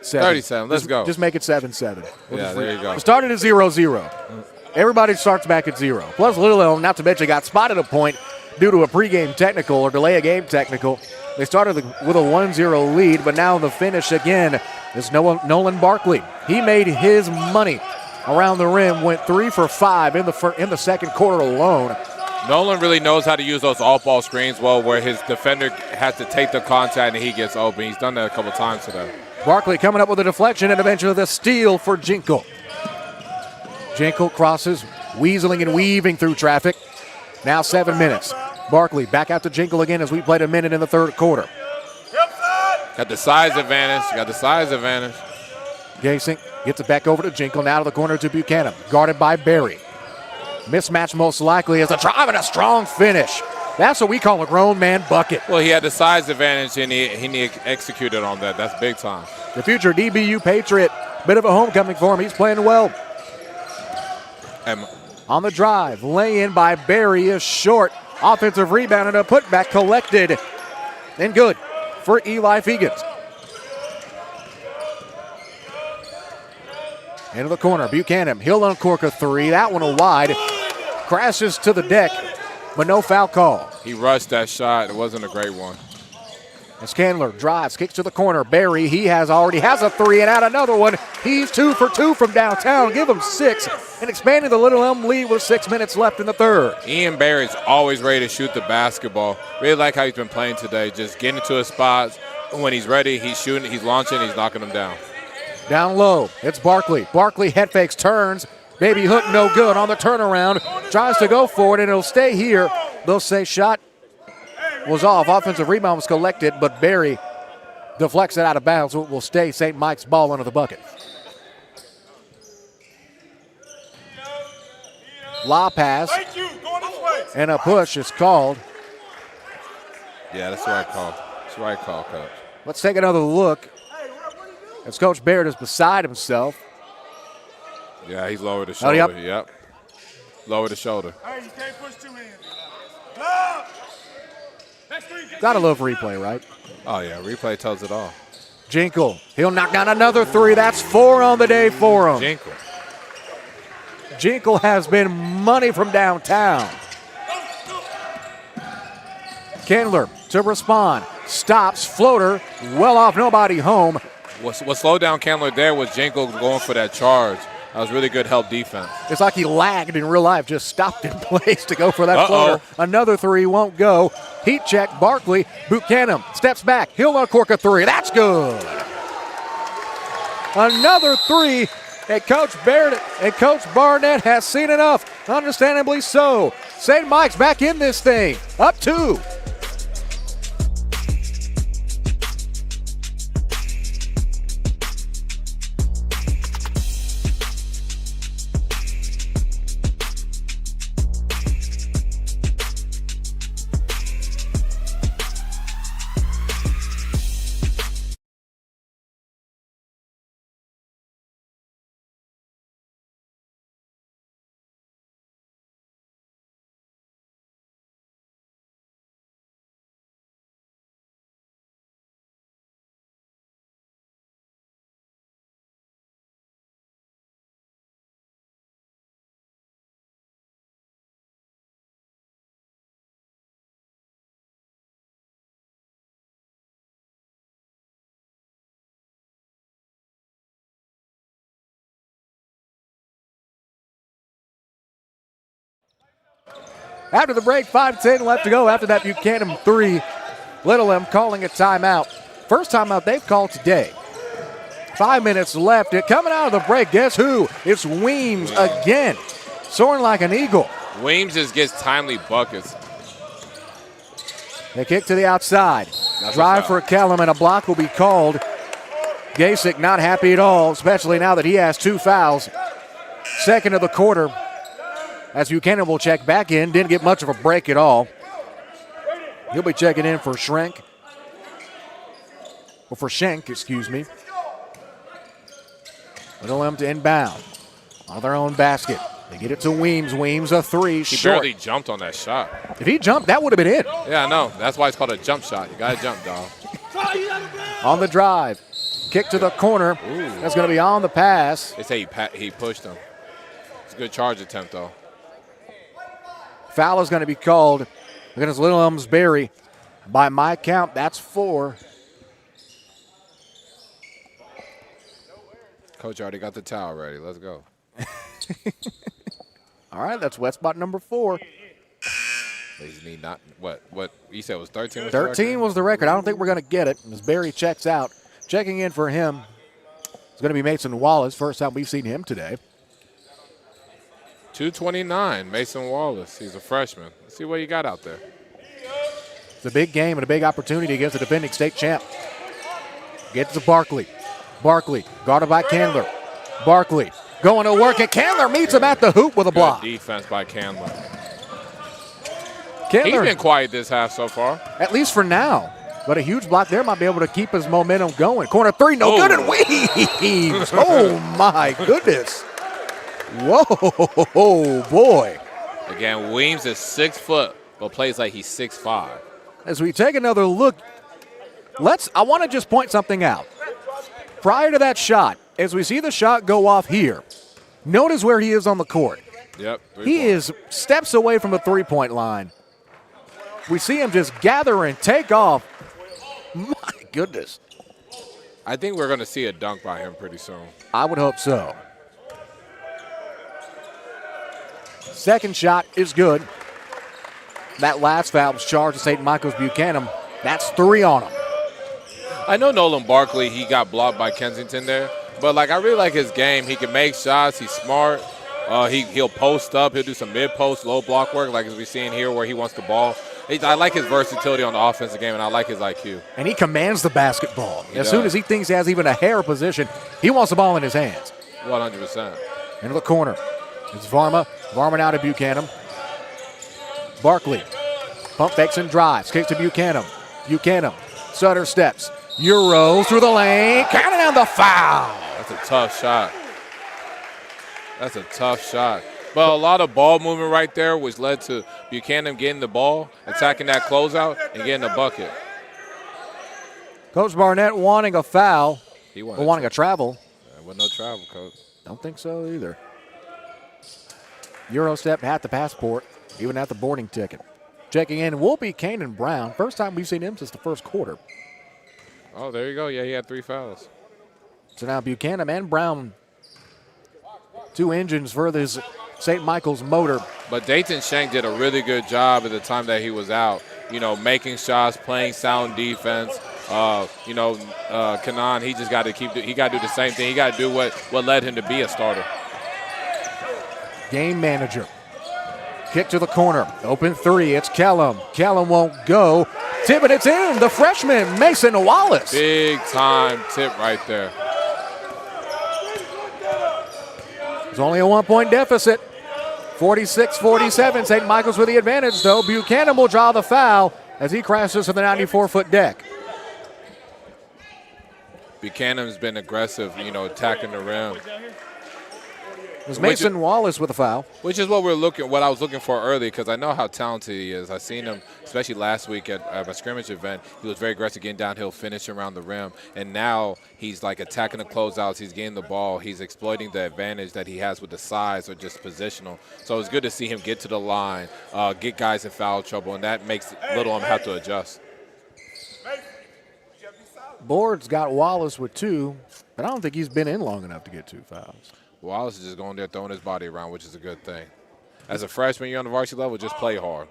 7. 37, let's go. Just make it 7-7. Yeah, there you go. We started at 0-0. Everybody starts back at 0. Plus Little Elm, not to mention, got spotted a point due to a pregame technical or delay a game technical. They started with a 1-0 lead, but now the finish again is Nolan Barkley. He made his money around the rim, went 3 for 5 in the second quarter alone. Nolan really knows how to use those off-ball screens well, where his defender has to take the contact and he gets open. He's done that a couple times today. Barkley coming up with a deflection and eventually the steal for Jinkle. Jinkle crosses, weaseling and weaving through traffic. Now 7 minutes. Barkley back out to Jinkle again as we played a minute in the third quarter. Got the size advantage. Gasink gets it back over to Jinkle, now to the corner to Buchanan. Guarded by Barry. Mismatch most likely as a drive and a strong finish. That's what we call a grown man bucket. Well, he had the size advantage and he executed on that. That's big time. The future DBU Patriot, bit of a homecoming for him. He's playing well. And on the drive, lay in by Barry is short. Offensive rebound and a putback collected. And good for Eli Fegans. Into the corner, Buchanan. He'll uncork a 3. That one a wide. Crashes to the deck, but no foul call. he rushed that shot. It wasn't a great one. As Candler drives, kicks to the corner. Barry, he already has a 3 and out another one. He's 2 for 2 from downtown. Give him 6 and expanding the Little Elm lead with 6 minutes left in the third. Ian Barry's always ready to shoot the basketball. Really like how he's been playing today. Just getting to his spots. When he's ready, he's shooting, he's launching, he's knocking them down. Down low, it's Barkley. Barkley head fakes, turns. Baby hook no good on the turnaround. Tries to go for it, and it'll stay here. They'll say shot was off. Offensive rebound was collected, but Barry deflects it out of bounds. It will stay St. Mike's ball under the bucket. Law pass, and a push is called. Yeah, that's the right call. That's the right call, Coach. Let's take another look as Coach Barrett is beside himself. Yeah, he's lowered the shoulder. Oh, yep. Yep. Lowered the shoulder. Hey, you can't push too in. Gotta love replay, right? Oh, yeah, replay tells it all. Jinkle, he'll knock down another 3. That's 4 on the day for him. Jinkle. Jinkle has been money from downtown. Candler to respond. Stops, floater, well off, nobody home. What slowed down Candler there was Jinkle going for that charge. That was really good help defense. It's like he lagged in real life, just stopped in place to go for that Uh-oh. floater. Another three won't go. Heat check, Barkley. Buchanan steps back. He'll uncork a three. That's good. Another three. And Coach Barnett has seen enough. Understandably so. St. Mike's back in this thing. Up 2. After the break, 5:10 left to go. After that Buchanan 3, Little M calling a timeout. First timeout they've called today. 5 minutes left. Coming out of the break, guess who? It's Weems again, soaring like an eagle. Weems just gets timely buckets. They kick to the outside. That's Drive a for foul. Kellum, and a block will be called. Gasick not happy at all, especially now that he has 2 fouls. Second of the quarter. As Buchanan will check back in. Didn't get much of a break at all. He'll be checking in for Schenk. Or for Schenk, excuse me. Little M to inbound. On their own basket. They get it to Weems. Weems a 3. He Short. barely jumped on that shot. If he jumped, that would have been it. Yeah, I know. That's why it's called a jump shot. You got to jump, dog. On the drive. Kick to the corner. That's going to be on the pass. They say he pushed him. It's a good charge attempt, though. Foul is going to be called against Little Elmsbury. By my count, that's 4. Coach already got the towel ready. Let's go. All right, that's wet spot number 4. They need not what you said was 13. Was 13 was the record. I don't think we're going to get it. As Barry checks out, checking in for him is going to be Mason Wallace. First time we've seen him today. 229, Mason Wallace. He's a freshman. Let's see what you got out there. It's a big game and a big opportunity against the defending state champ. Gets to Barkley. Barkley, guarded by Candler. Barkley going to work, and Candler meets him at the hoop with a block. Good defense by Candler. Candler, He's been quiet this half so far. at least for now. But a huge block there might be able to keep his momentum going. Corner 3, no good, and Weems. Oh, my goodness. Whoa, boy. Again, Weems is 6 foot, but plays like he's 6'5". As we take another look, I want to just point something out. Prior to that shot, as we see the shot go off here, notice where he is on the court. Yep. He is steps away from the three-point line. We see him just gather and take off. My goodness. I think we're going to see a dunk by him pretty soon. I would hope so. Second shot is good. That last foul was charged to St. Michael's Buchanan. That's 3 on him. I know Nolan Barkley, he got blocked by Kensington there, but I really like his game. He can make shots. He's smart. He'll post up. He'll do some mid-post, low block work, like as we're seeing here where he wants the ball. I like his versatility on the offensive game, and I like his IQ. And he commands the basketball. He As soon does. as he thinks he has even a hair of position, he wants the ball in his hands. 100%. Into the corner. It's Varma. Varma now to Buchanan. Barkley. Pump fakes and drives. Kicks to Buchanan. Buchanan. Sutter steps. Euro through the lane. Counting on the foul. That's a tough shot. That's a tough shot. But a lot of ball movement right there, which led to Buchanan getting the ball, attacking that closeout, and getting a bucket. Coach Barnett wanting a foul. He Or wanting a travel. There was no travel, Coach. Don't think so either. Euro step at the passport, even at the boarding ticket. Checking in will be Kanan Brown. First time we've seen him since the first quarter. Oh, there you go. Yeah, he had 3 fouls. So now Buchanan and Brown two engines for this St. Michael's motor. But Dayton Shank did a really good job at the time that he was out, making shots, playing sound defense. Kanan, he just got to he got to do the same thing. He got to do what led him to be a starter. Game manager. Kick to the corner. Open three. It's Kellum. Kellum won't go. Tip it. It's in. The freshman, Mason Wallace. Big time tip right there. It's only a 1-point deficit. 46-47. St. Michael's with the advantage, though. Buchanan will draw the foul as he crashes to the 94-foot deck. Buchanan's been aggressive, attacking the rim. It was Mason Wallace with a foul. Which is what I was looking for early, because I know how talented he is. I seen him, especially last week at a scrimmage event. He was very aggressive getting downhill, finishing around the rim. And now he's like attacking the closeouts. He's getting the ball. He's exploiting the advantage that he has with the size or just positional. So it's good to see him get to the line, get guys in foul trouble, and that makes Little have to adjust. Board's got Wallace with 2, but I don't think he's been in long enough to get 2 fouls. Wallace is just going there throwing his body around, which is a good thing. As a freshman, you're on the varsity level, just play hard.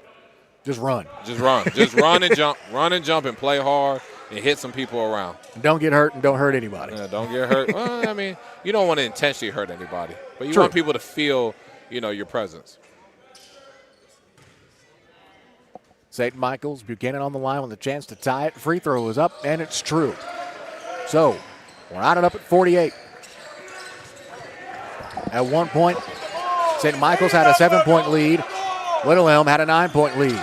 Just run. Just run. Just run and jump. Run and jump and play hard and hit some people around. Don't get hurt and don't hurt anybody. Yeah, don't get hurt. Well, I mean, you don't want to intentionally hurt anybody, but you True. want people to feel, your presence. St. Michael's, Buchanan on the line with a chance to tie it. Free throw is up, and it's true. So we're on it up at 48. At one point, St. Michael's had a 7-point lead. Little Elm had a 9-point lead.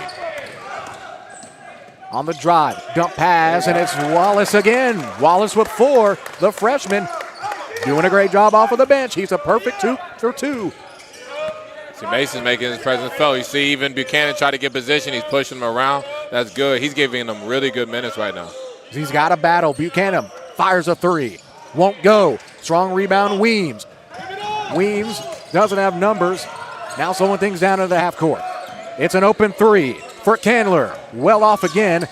On the drive, dump pass, and it's Wallace again. Wallace with 4, the freshman, doing a great job off of the bench. He's a perfect 2 for 2. See, Mason's making his presence felt. You see even Buchanan try to get position. He's pushing him around. That's good. He's giving them really good minutes right now. He's got a battle. Buchanan fires a 3. Won't go. Strong rebound, Weems. Weems doesn't have numbers. Now slowing things down to the half court. It's an open 3 for Candler. Well off again.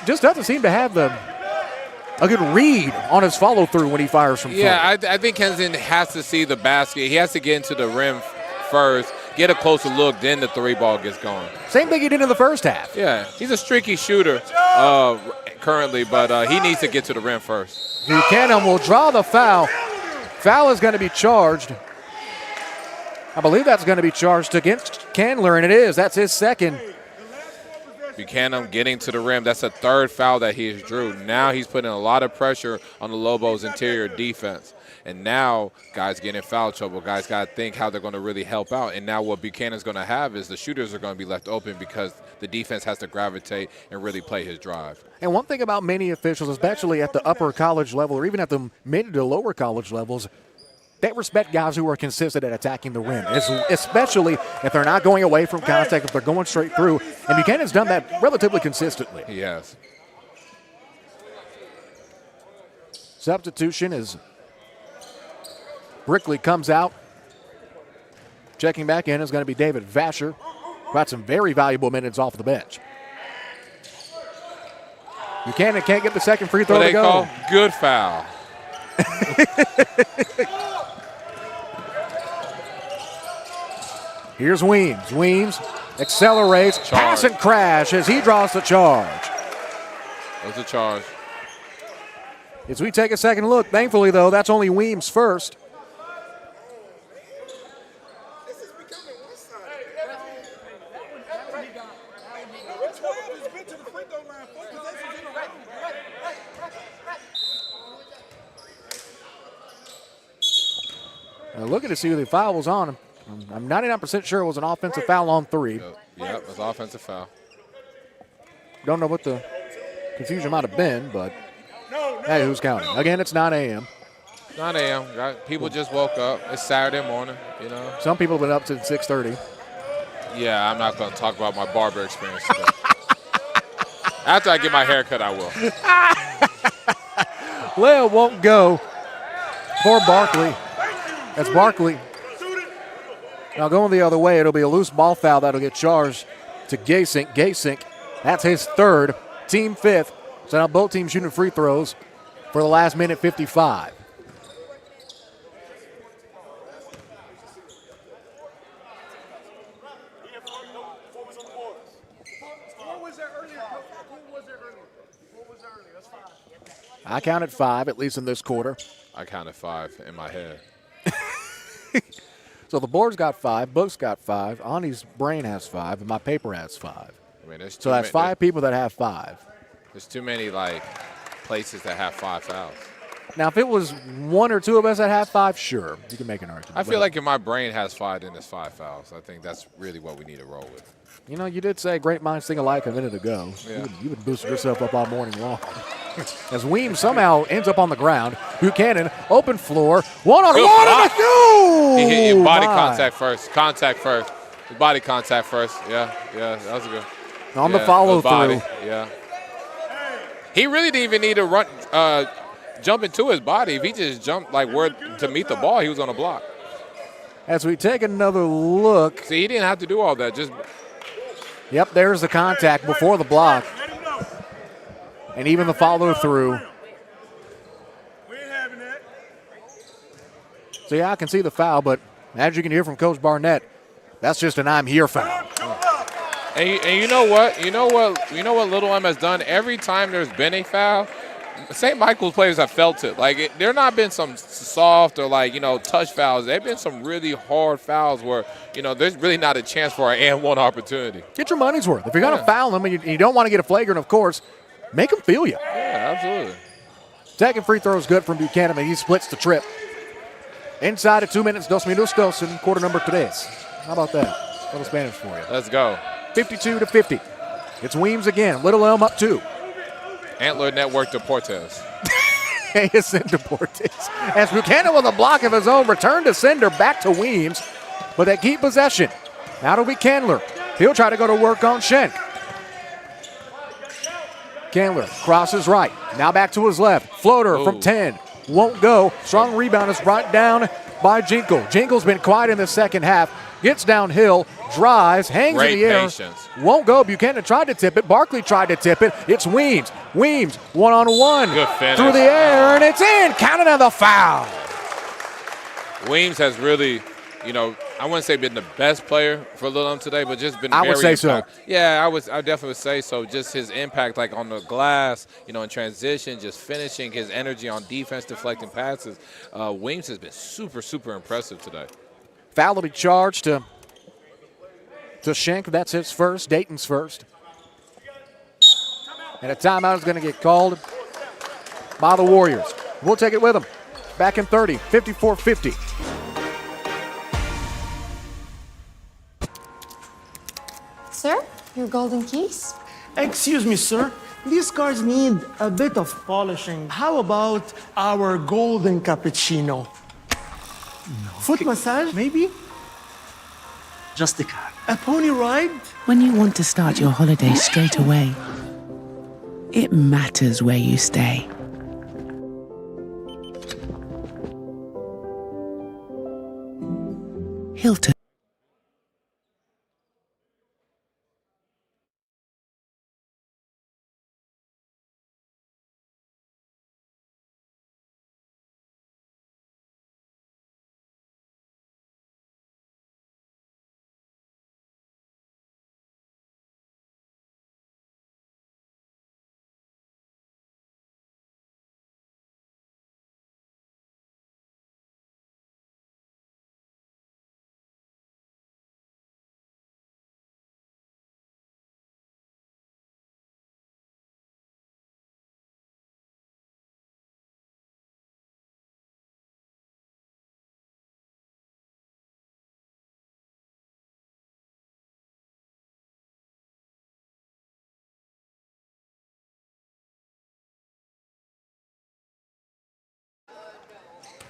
Just doesn't seem to have a good read on his follow through when he fires from front. Yeah, I think Kensington has to see the basket. He has to get into the rim first, get a closer look, then the 3 ball gets going. Same thing he did in the first half. Yeah, he's a streaky shooter currently, but he needs to get to the rim first. Buchanan will draw the foul. Foul is going to be charged. I believe that's going to be charged against Candler, and it is. That's his second. Buchanan getting to the rim. That's a 3rd foul that he has drew. Now he's putting a lot of pressure on the Lobos' interior defense. And now guys get in foul trouble. Guys got to think how they're going to really help out. And now what Buchanan's going to have is the shooters are going to be left open because the defense has to gravitate and really play his drive. And one thing about many officials, especially at the upper college level or even at the mid to lower college levels, they respect guys who are consistent at attacking the rim, especially if they're not going away from contact, if they're going straight through. And Buchanan's done that relatively consistently. He has. Substitution is Brickley comes out. Checking back in is going to be David Vasher. Got some very valuable minutes off the bench. Buchanan can't get the second free throw to go. Call good foul. Here's Weems. Weems accelerates, pass and crash as he draws the charge. That's a charge. As we take a second look, thankfully, though, that's only Weems' first. Now looking to see who the foul was on. I'm 99% sure it was an offensive foul on 3. Yep, it was an offensive foul. Don't know what the confusion might have been, but hey, who's counting? Again, it's 9 a.m. 9 a.m. People just woke up. It's Saturday morning, Some people have been up since 6:30. Yeah, I'm not going to talk about my barber experience today. After I get my hair cut, I will. Leo won't go for Barkley. That's Barkley. Now going the other way, it'll be a loose ball foul that'll get charged to Gasink. Gasink, that's his 3rd, team 5th. So now both teams shooting free throws for the last minute 55. I counted 5, at least in this quarter. I counted 5 in my head. So the board's got 5, book's got 5, Ani's brain has 5, and my paper has 5. I mean, there's So that's 5 people that have 5. There's too many like places that have 5 fouls. Now, if it was 1 or 2 of us that have 5, sure, you can make an argument. I feel But, like if my brain has 5, then it's 5 fouls. I think that's really what we need to roll with. you know, you did say great minds think alike a minute ago. Yeah. You would boost yourself up all morning long. As Weems somehow ends up on the ground. Buchanan, open floor, one-on-one, and a go! He hit your body My. contact first. Contact first. His body contact first. Yeah, that was good. On Yeah, the follow body, through. Yeah. He really didn't even need to run, jump into his body. If he just jumped like where to meet the ball, he was on a block. As we take another look. See, he didn't have to do all that. Just Yep, there's the contact before the block. And even the follow through. So yeah, I can see the foul, but as you can hear from Coach Barnett, that's just an I'm here foul. and you know what? You know what Little M has done? Every time there's been a foul, St. Michael's players have felt it. Like there not been some soft or like, touch fouls. There've been some really hard fouls where, there's really not a chance for an and one opportunity. Get your money's worth. If you're going to foul them and you don't want to get a flagrant, of course, make them feel you. Yeah, absolutely. Second free throw is good from Buchanan, and he splits the trip. Inside of 2 minutes, 2 minutos in quarter number 3. How about that? A little Spanish for you. Let's go. 52-50. It's Weems again. Little Elm up 2. Antler Network Deportes. ASN Deportes. As Buchanan with a block of his own, return to sender back to Weems, but they keep possession. Now it'll be Candler. He'll try to go to work on Schenk. Candler crosses right. Now back to his left. Floater from 10. Won't go. Strong rebound is brought down by Jinkle. Jinkle's been quiet in the second half. Gets downhill, drives, hangs Great in the air. patience. Won't go. Buchanan tried to tip it. Barkley tried to tip it. It's Weems. Weems, one-on-one. Good finish. Through the air, and it's in. Count another foul. Weems has really, I wouldn't say been the best player for Little M today, but just been I very would say so. Yeah, I definitely would say so. Just his impact, like on the glass, in transition, just finishing, his energy on defense, deflecting passes. Weems has been super, super impressive today. Foul will be charged to Schenk. That's his first, Dayton's first. And a timeout is going to get called by the Warriors. We'll take it with them. Back in 30, 54-50. Sir, your golden keys? Excuse me, sir. These cards need a bit of polishing. How about our golden cappuccino? Foot massage, maybe? Just the card. A pony ride? When you want to start your holiday straight away, it matters where you stay. Hilton.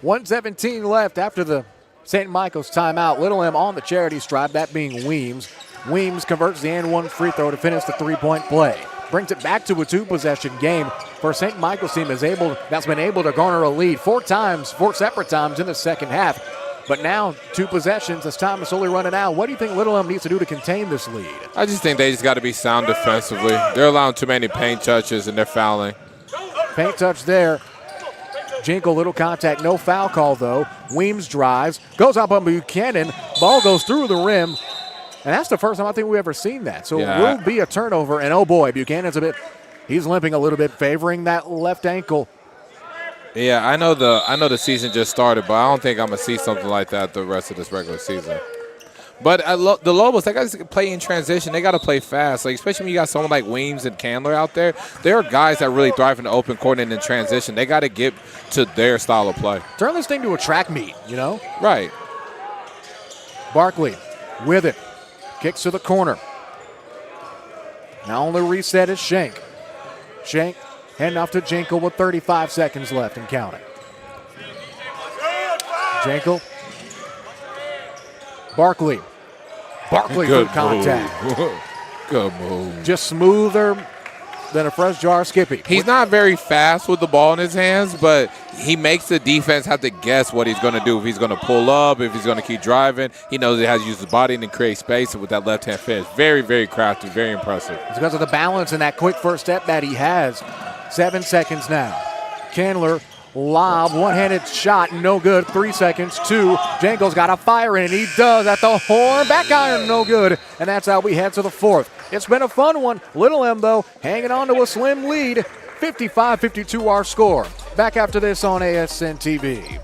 .117 left after the St. Michael's timeout. Little M on the charity stripe, that being Weems. Weems converts the and one free throw to finish the three-point play. Brings it back to a two-possession game for St. Michael's team that's been able to garner a lead four separate times in the second half. But now, two possessions as time is slowly running out. What do you think Little M needs to do to contain this lead? I just think they just got to be sound defensively. They're allowing too many paint touches, and they're fouling. Paint touch there. Jinkle, little contact, no foul call though. Weems drives, goes up on Buchanan. Ball goes through the rim. And that's the first time I think we've ever seen that. So it will be a turnover. And oh boy, Buchanan's he's limping a little bit, favoring that left ankle. Yeah, I know the season just started, but I don't think I'm gonna see something like that the rest of this regular season. But the Lobos, they got to play in transition. They got to play fast, like especially when you got someone like Weems and Candler out there. There are guys that really thrive in the open court and in transition. They got to get to their style of play. Turn this thing to a track meet, you know? Right. Barkley with it. Kicks to the corner. Now on the reset is Schenk. Schenk handing off to Jankel with 35 seconds left and counting. Jankel. Barkley Good for contact. Move. Good move. Just smoother than a fresh jar of Skippy. He's not very fast with the ball in his hands, but he makes the defense have to guess what he's going to do. If he's going to pull up, if he's going to keep driving. He knows he has to use his body and create space with that left-hand finish. Very, very crafty, very impressive. It's because of the balance and that quick first step that he has. 7 seconds now. Candler, lob, one-handed shot, no good. 3 seconds, 2. Jankel's got a fire in it. He does at the horn. Back iron, no good. And that's how we head to the fourth. It's been a fun one. Little M, though, hanging on to a slim lead. 55-52 our score. Back after this on ASN TV.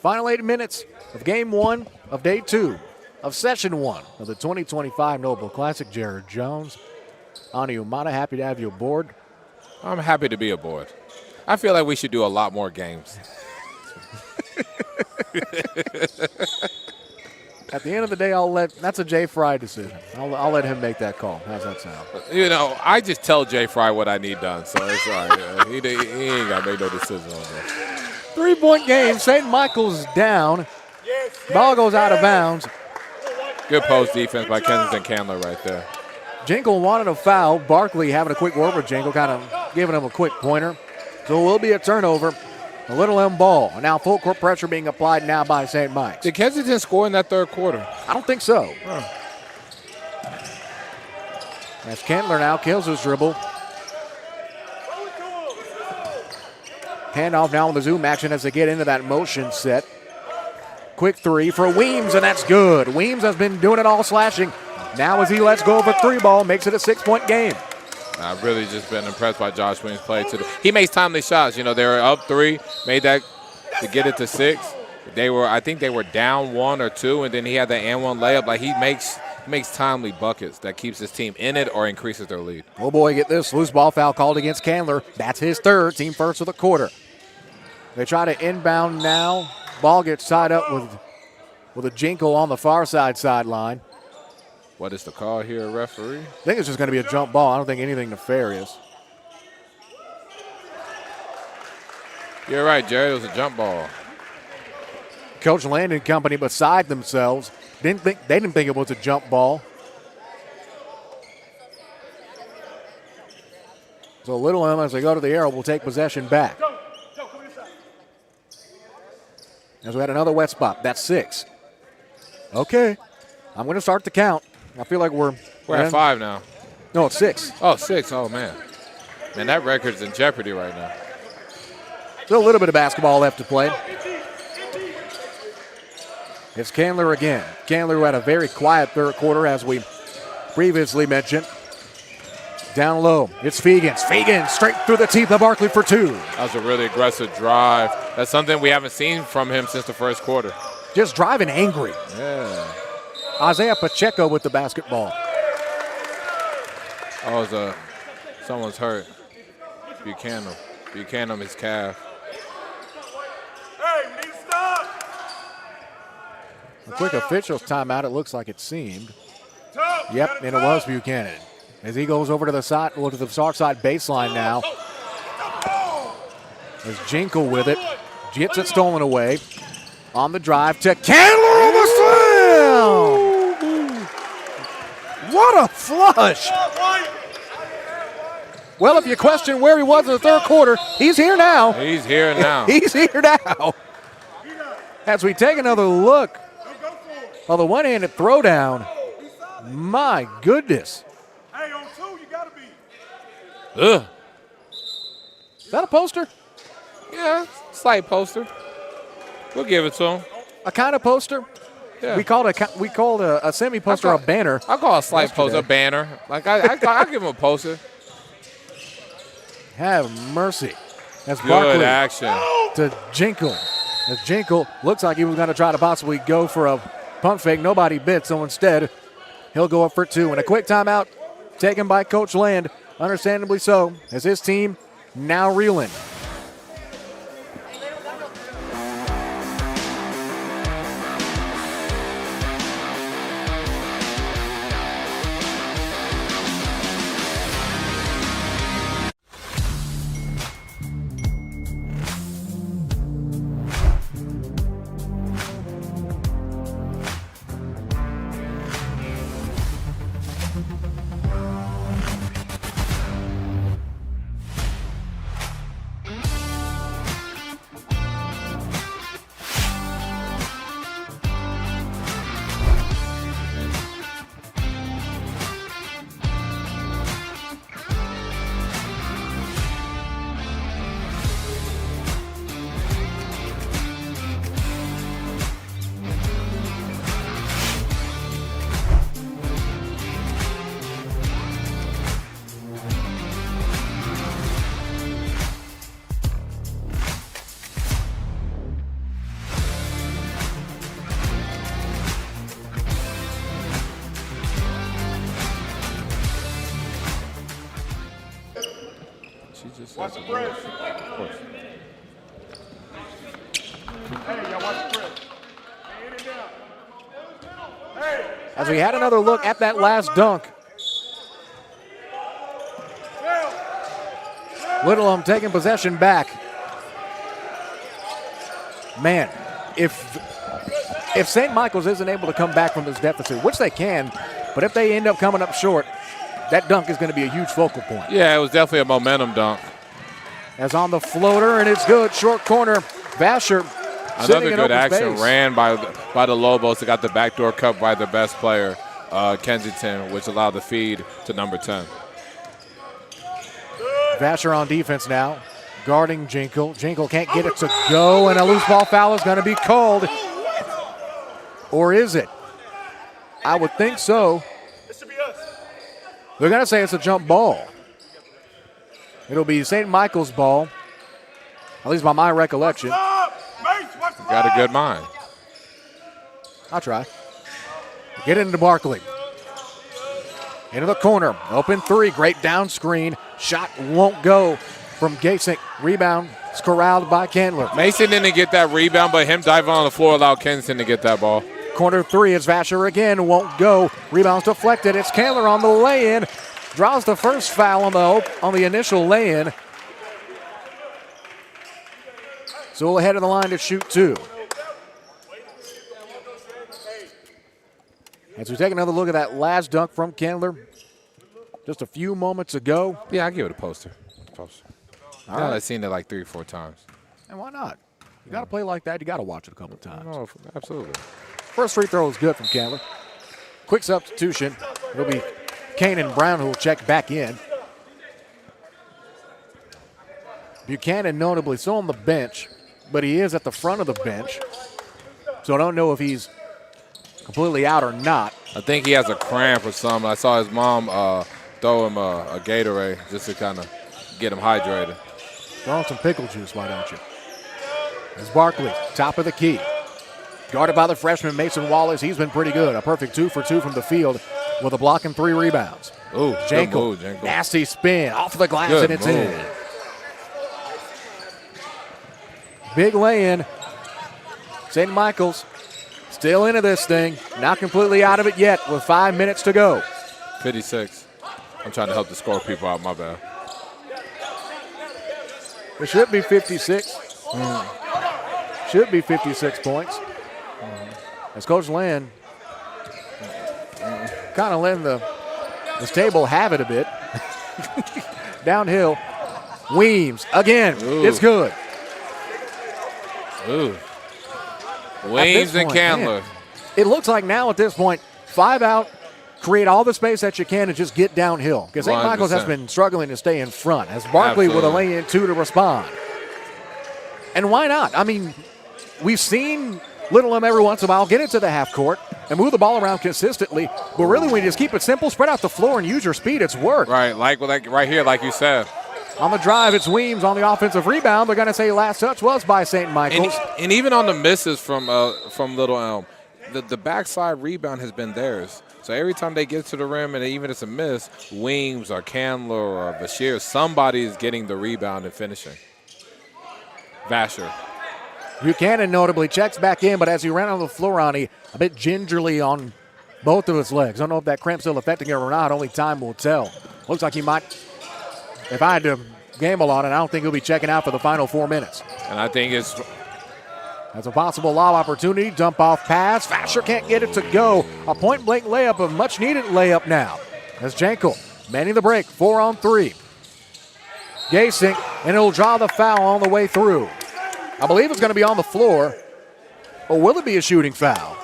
Final 8 minutes of game 1 of day 2 of session 1 of the 2025 Noble Classic. Jared Jones, Ani Umada, happy to have you aboard. I'm happy to be aboard. I feel like we should do a lot more games. At the end of the day, that's a Jay Fry decision. I'll let him make that call. How's that sound? You know, I just tell Jay Fry what I need done, so it's all right. He ain't got to make no decision on that. 3-point game. St. Michael's down. Ball goes out of bounds. Good post defense by Kensington Candler right there. Jankel wanted a foul. Barkley having a quick word with Jankel, kind of giving him a quick pointer. So it will be a turnover. A Little M ball. Now full court pressure being applied now by St. Mike's. Did Kensington score in that third quarter? I don't think so. As Candler now kills his dribble. Handoff now on the zoom action as they get into that motion set. Quick three for Weems, and that's good. Weems has been doing it all slashing. Now as he lets go of a 3-ball, makes it a 6-point game. I've really just been impressed by Josh Weems' play today. He makes timely shots. You know, they were up 3, made that to get it to 6. I think they were down 1 or 2, and then he had the and 1 layup. Like he makes timely buckets that keeps his team in it or increases their lead. Oh boy, get this. Loose ball foul called against Candler. That's his third, team first of the quarter. They try to inbound now. Ball gets tied up with a Jankel on the far sideline. What is the call here, referee? I think it's just going to be a jump ball. I don't think anything nefarious. You're right, Jerry. It was a jump ball. Coach Landon Company beside themselves. They didn't think it was a jump ball. So Little M, as they go to the arrow, will take possession back. As we had another wet spot. That's 6. Okay. I'm going to start the count. I feel like we're at 5 now. No, it's 6. Oh, 6. Oh, man. Man, that record's in jeopardy right now. Still a little bit of basketball left to play. It's Candler again. Candler who had a very quiet third quarter, as we previously mentioned. Down low, it's Fegans. Fegans straight through the teeth of Barkley for 2. That was a really aggressive drive. That's something we haven't seen from him since the first quarter. Just driving angry. Yeah. Isaiah Pacheco with the basketball. Oh, someone's hurt. Buchanan, his calf. A quick official's timeout, it looks like it seemed. Yep, and it was Buchanan. As he goes over to the side, well, to the far side baseline now. There's Jinkle with it. Gets it stolen away. On the drive to Candler on the slam! What a flush! Well, if you question where he was in the third quarter, he's here now. He's here now. He's here now. As we take another look on the one-handed throwdown, my goodness. Hey, on 2, you gotta be. Ugh. Is that a poster? Yeah, slight poster. We'll give it to him. A kind of poster? Yeah. We called a semi-poster a banner. I call a slight poster a banner. Like I give him a poster. Have mercy. That's Good Barkley action. to Jinkle. As Jinkle looks like he was going to try to possibly go for a pump fake. Nobody bit, so instead he'll go up for 2. And a quick timeout taken by Coach Land, understandably so, as his team now reeling. Watch the press. Of course. Hey, y'all watch the press. In and down. Hey. As we had another look at that last dunk. Littleham taking possession back. Man, if St. Michael's isn't able to come back from this deficit, which they can, but if they end up coming up short, that dunk is going to be a huge focal point. Yeah, it was definitely a momentum dunk. As on the floater, and it's good. Short corner, Vasher. Another good action ran by the Lobos. They got the backdoor cut by their best player, Kensington, which allowed the feed to number 10. Vasher on defense now, guarding Jinkle. Jinkle can't get it to go, and a loose ball foul is going to be called. Or is it? I would think so. They're going to say it's a jump ball. It'll be St. Michael's ball, at least by my recollection. Got a good mind. I'll try. Get it into Barkley. Into the corner. Open 3. Great down screen. Shot won't go from Gasink. Rebound is corralled by Candler. Mason didn't get that rebound, but him diving on the floor allowed Kensington to get that ball. Corner 3 is Vasher again. Won't go. Rebound's deflected. It's Candler on the lay-in. Draws the first foul on the initial lay-in. So ahead of the line to shoot 2. As we take another look at that last dunk from Candler just a few moments ago. Yeah, I give it a poster. All right. I've seen it like 3 or 4 times. And why not? You got to play like that. You got to watch it a couple times. Oh, absolutely. First free throw is good from Candler. Quick substitution. It'll be Kanan Brown who will check back in. Buchanan notably still on the bench, but he is at the front of the bench. So I don't know if he's completely out or not. I think he has a cramp or something. I saw his mom throw him a Gatorade just to kind of get him hydrated. Throw him some pickle juice, why don't you? There's Barkley, top of the key. Guarded by the freshman Mason Wallace. He's been pretty good. A perfect 2 for 2 from the field. with a block and 3 rebounds. Ooh, good Jankel, move, Jankel. nasty spin off the glass, Good and it's move. in. Big lay-in. St. Michael's still into this thing. Not completely out of it yet with 5 minutes to go. 56. I'm trying to help the score people out. My bad. It should be 56. Should be 56 points. As Coach Land kind of letting this table have it a bit. Downhill. Weems again. Ooh. It's good. Ooh. Weems and point, Candler. man, it looks like now at this point, 5 out, create all the space that you can and just get downhill. Because St. Michael's has 100%. been struggling to stay in front. As Barkley with a Absolutely. lay-in 2 to respond. And why not? I mean, we've seen Little M every once in a while get into the half court and move the ball around consistently. But really, when you just keep it simple, spread out the floor and use your speed, it's worked. Right, like right here, like you said. On the drive, it's Weems on the offensive rebound. They're going to say last touch was by St. Michael's. And even on the misses from Little Elm, the backside rebound has been theirs. So every time they get to the rim, and even if it's a miss, Weems or Candler or Bashir, somebody is getting the rebound and finishing. Vasher. Buchanan notably checks back in, but as he ran on the floor, a bit gingerly on both of his legs. I don't know if that cramp's still affecting him or not. Only time will tell. Looks like he might, if I had to gamble on it, I don't think he'll be checking out for the final 4 minutes. And I think it's That's a possible lob opportunity. Dump off pass. Vasher can't get it to go. A point blank layup, a much needed layup now. As Jankel manning the break, 4 on 3. Gasink, and it'll draw the foul on the way through. I believe it's going to be on the floor. Or will it be a shooting foul?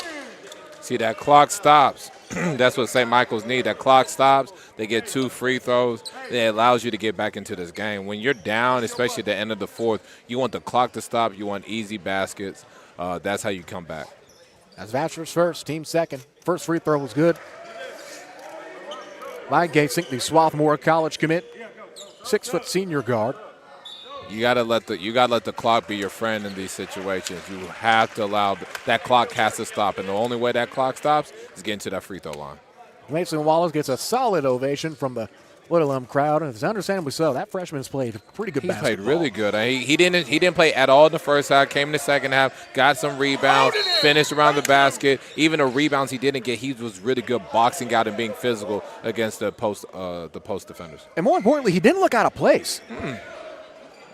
See, that clock stops. That's what St. Michael's need. That clock stops. They get 2 free throws. It allows you to get back into this game. When you're down, especially at the end of the fourth, you want the clock to stop. You want easy baskets. That's how you come back. That's Vasher's first, team second. First free throw was good. By Gasink, the Swarthmore College commit. 6-foot senior guard. You gotta let the clock be your friend in these situations. You have to allow that clock has to stop, and the only way that clock stops is getting to that free throw line. Mason Wallace gets a solid ovation from the Little M crowd, and it's understandably so. That freshman's played pretty good basketball. He played really good. He didn't play at all in the first half. Came in the second half, got some rebounds, finished around the basket. Even the rebounds he didn't get, he was really good boxing out and being physical against the post defenders. And more importantly, he didn't look out of place.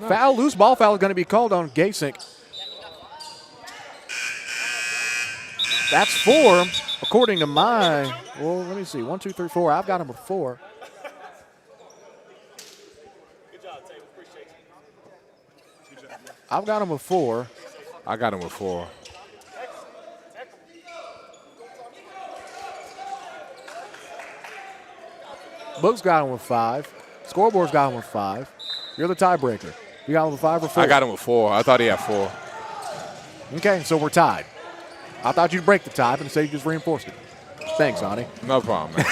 Foul, loose ball foul is going to be called on Gasink. That's 4, according to my, well, let me see, 1, 2, 3, 4. I've got him with 4. I've got him with 4. I got him with 4. Book's got him with 5. Scoreboard's got him with 5. You're the tiebreaker. You got him with 5 or 4? I got him with 4. I thought he had 4. Okay, so we're tied. I thought you'd break the tie, but instead you just reinforced it. Thanks, Ani. No problem, man.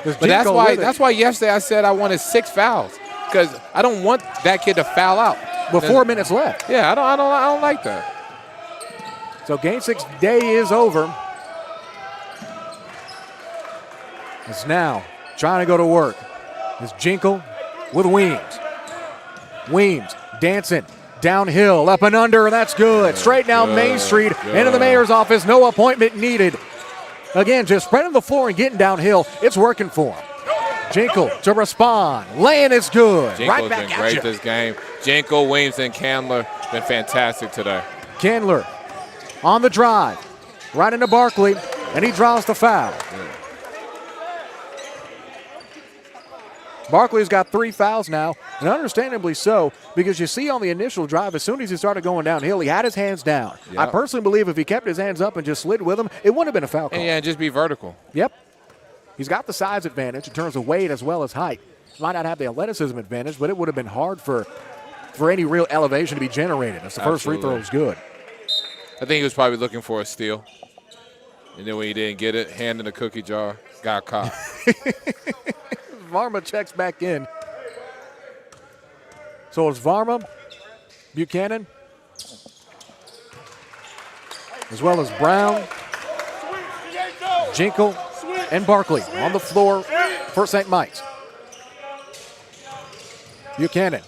But that's why yesterday I said I wanted 6 fouls, because I don't want that kid to foul out with 4 minutes left. Yeah, I don't like that. So game 6 day is over. It's now trying to go to work. It's Jinkle with Weems. Weems dancing downhill, up and under, and that's good. Straight down Main Street into the mayor's office. No appointment needed. Again, just spreading the floor and getting downhill. It's working for him. Jinkle to respond. Laying is good. Jinkle's Right back been at great you. this game. Jinkle, Weems, and Candler been fantastic today. Candler on the drive. Right into Barkley, and he draws the foul. Barkley's got 3 fouls now, and understandably so, because you see on the initial drive, as soon as he started going downhill, he had his hands down. Yep. I personally believe if he kept his hands up and just slid with them, it wouldn't have been a foul call. And just be vertical. Yep. He's got the size advantage in terms of weight as well as height. Might not have the athleticism advantage, but it would have been hard for any real elevation to be generated. As the first free throw was good. I think he was probably looking for a steal. And then when he didn't get it, hand in the cookie jar, got caught. Varma checks back in. So it's Varma, Buchanan, as well as Brown, Jinkle and Barkley on the floor for St. Mike's. Buchanan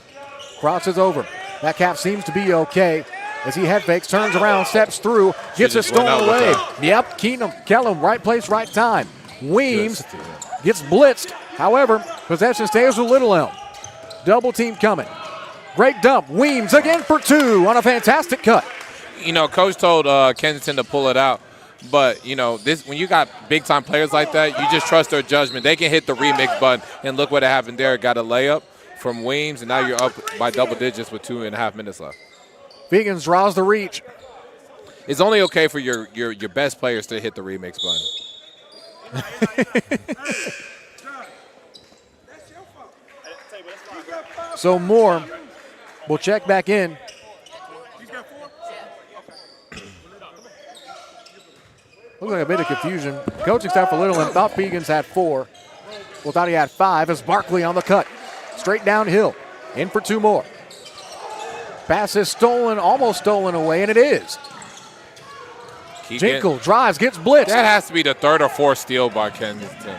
crosses over. That cap seems to be okay as he head fakes, turns around, steps through, gets it stolen away. Yep, Kellum, right place, right time. Weems gets blitzed. However, possession stays with Little Elm. Double team coming. Great dump. Weems again for 2 on a fantastic cut. You know, Coach told Kensington to pull it out. But, you know, when you got big-time players like that, you just trust their judgment. They can hit the remix button, and look what happened there. Got a layup from Weems, and now you're up by double digits with 2.5 minutes left. Vegans draws the reach. It's only okay for your best players to hit the remix button. So Moore will check back in. Looks like a bit of confusion. Coaching staff for Little and thought Fegans had 4. Well, thought he had 5 as Barkley on the cut. Straight downhill. In for 2 more. Pass is stolen, almost stolen away, and it is. Jinkle drives, gets blitzed. That has to be the 3rd or 4th steal by Kensington.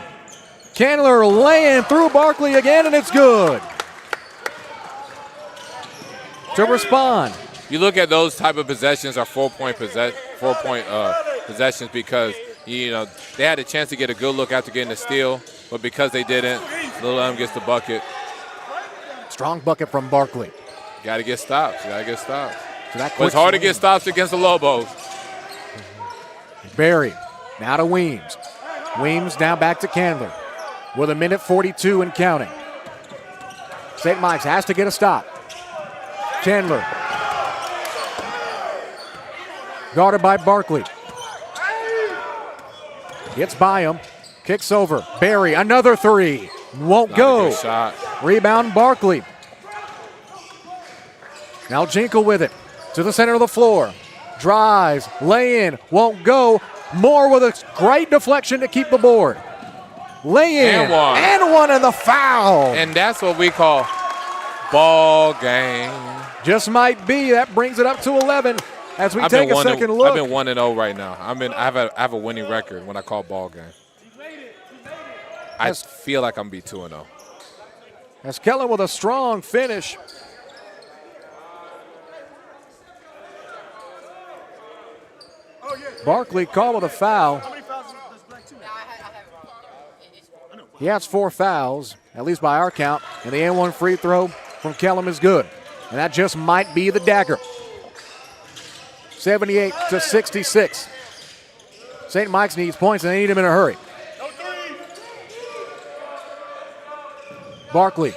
Candler laying through Barkley again, and it's good. To respond. You look at those type of possessions are 4-point possessions because, you know, they had a chance to get a good look after getting a steal, but because they didn't, Little Elm gets the bucket. Strong bucket from Barkley. Got to get stops. Got to get stops. So that but it's hard to get stops against the Lobos. Barry now to Weems. Weems now back to Candler with 1:42 and counting. St. Mike's has to get a stop. Candler guarded by Barkley. Gets by him. Kicks over. Barry, another 3. Won't go. Shot. Rebound Barkley. Now Jinkle with it. To the center of the floor. Drives. Lay in. Won't go. Moore with a great deflection to keep the board. Lay in. And one in the foul. And that's what we call ball game. Just might be. That brings it up to 11 as we take a second look. I've been 1-0 right now. I have a winning record when I call ball game. I feel like I'm be 2-0. As Kellum with a strong finish. Barkley called with a foul. He has 4 fouls, at least by our count, and the and one free throw from Kellum is good. And that just might be the dagger. 78-66. St. Mike's needs points, and they need them in a hurry. Barkley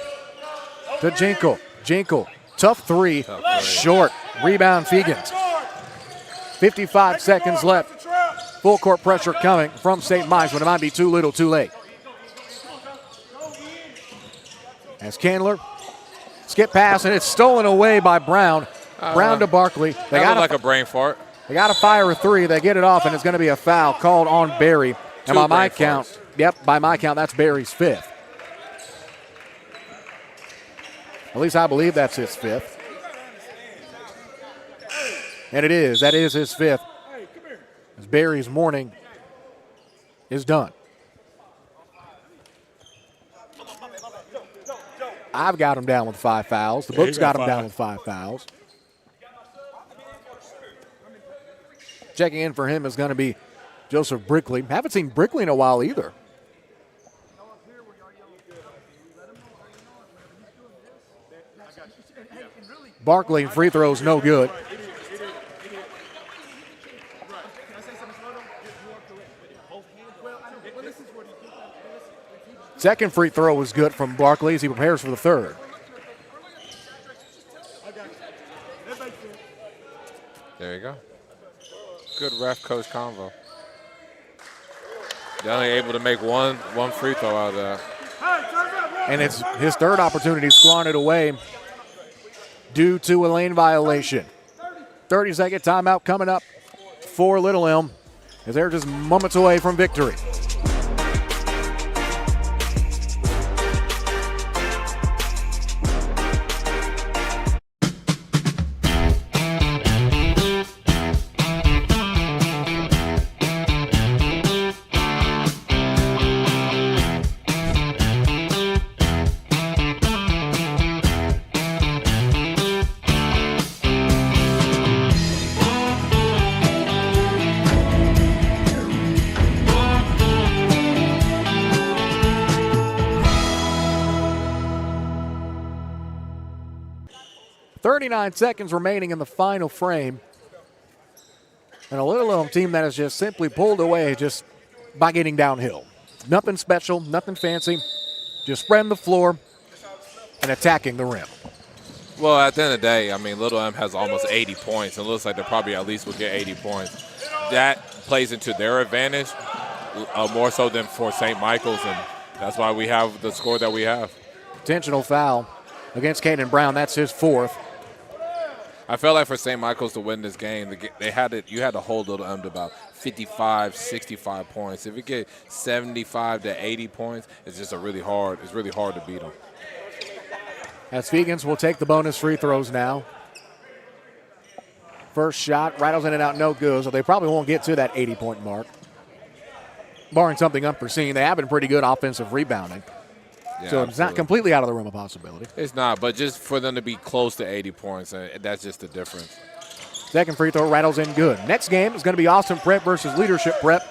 to Jinkle. Jinkle, tough 3, short. Rebound Fegans. 55 seconds left. Full court pressure coming from St. Mike's, but it might be too little, too late. As Candler, skip pass, and it's stolen away by Brown. Brown to Barkley. They got like a brain fart. They got to fire a 3. They get it off, and it's going to be a foul called on Barry. And by my count, by my count, that's Barry's 5th. At least I believe that's his 5th. And it is. That is his 5th. As Barry's morning is done. I've got him down with 5 fouls. The book's got him down with 5 fouls. Checking in for him is going to be Joseph Brickley. Haven't seen Brickley in a while either. Barkley free throws no good. Second free throw was good from Barkley as he prepares for the 3rd. There you go. Good ref coach convo. They're only able to make one free throw out of that. And it's his 3rd opportunity squandered away due to a lane violation. 30-second timeout coming up for Little Elm as they're just moments away from victory. 39 seconds remaining in the final frame. And a Little team that has just simply pulled away just by getting downhill. Nothing special, nothing fancy, just spreading the floor and attacking the rim. Well, at the end of the day, I mean, Little M has almost 80 points. It looks like they probably at least will get 80 points. That plays into their advantage more so than for St. Michael's, and that's why we have the score that we have. Intentional foul against Caden Brown. That's his fourth. I felt like for St. Michael's to win this game, you had to hold Little M to about 55, 65 points. If you get 75 to 80 points, it's just really hard to beat them. As Fegans will take the bonus free throws now. First shot, rattles in and out, no good, so they probably won't get to that 80-point mark. Barring something unforeseen, they have been pretty good offensive rebounding. Yeah, so it's not completely out of the realm of possibility. It's not, but just for them to be close to 80 points, that's just the difference. Second free throw rattles in good. Next game is going to be Austin Prep versus Leadership Prep.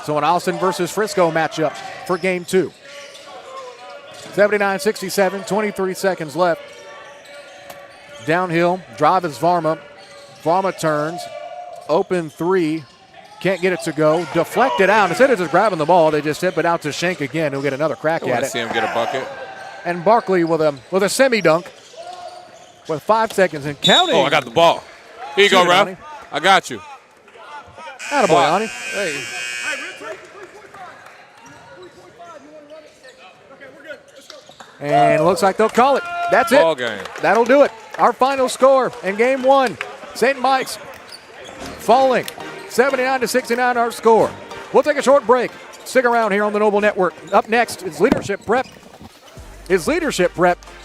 So an Austin versus Frisco matchup for game 2. 79-67, 23 seconds left. Downhill, drive is Varma. Varma turns, open three, can't get it to go. Deflected out. Instead of just grabbing the ball, they just tip it out to Shank again. He'll get another crack at it. See him get a bucket. And Barkley with a semi-dunk with 5 seconds and counting. Oh, I got the ball. Here you go, Ralph. I got you. Attaboy, Ani. Hey. And it looks like they'll call it. That's it. Ball game. That'll do it. Our final score in game 1. St. Mike's falling 79-69 our score. We'll take a short break. Stick around here on the Noble Network. Up next is Leadership Prep.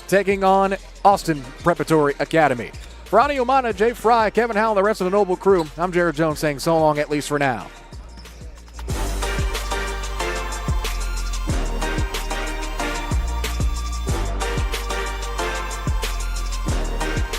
Taking on Austin Preparatory Academy. For Ani Umana, Jay Fry, Kevin Howell, and the rest of the Noble crew, I'm Jared Jones saying so long, at least for now.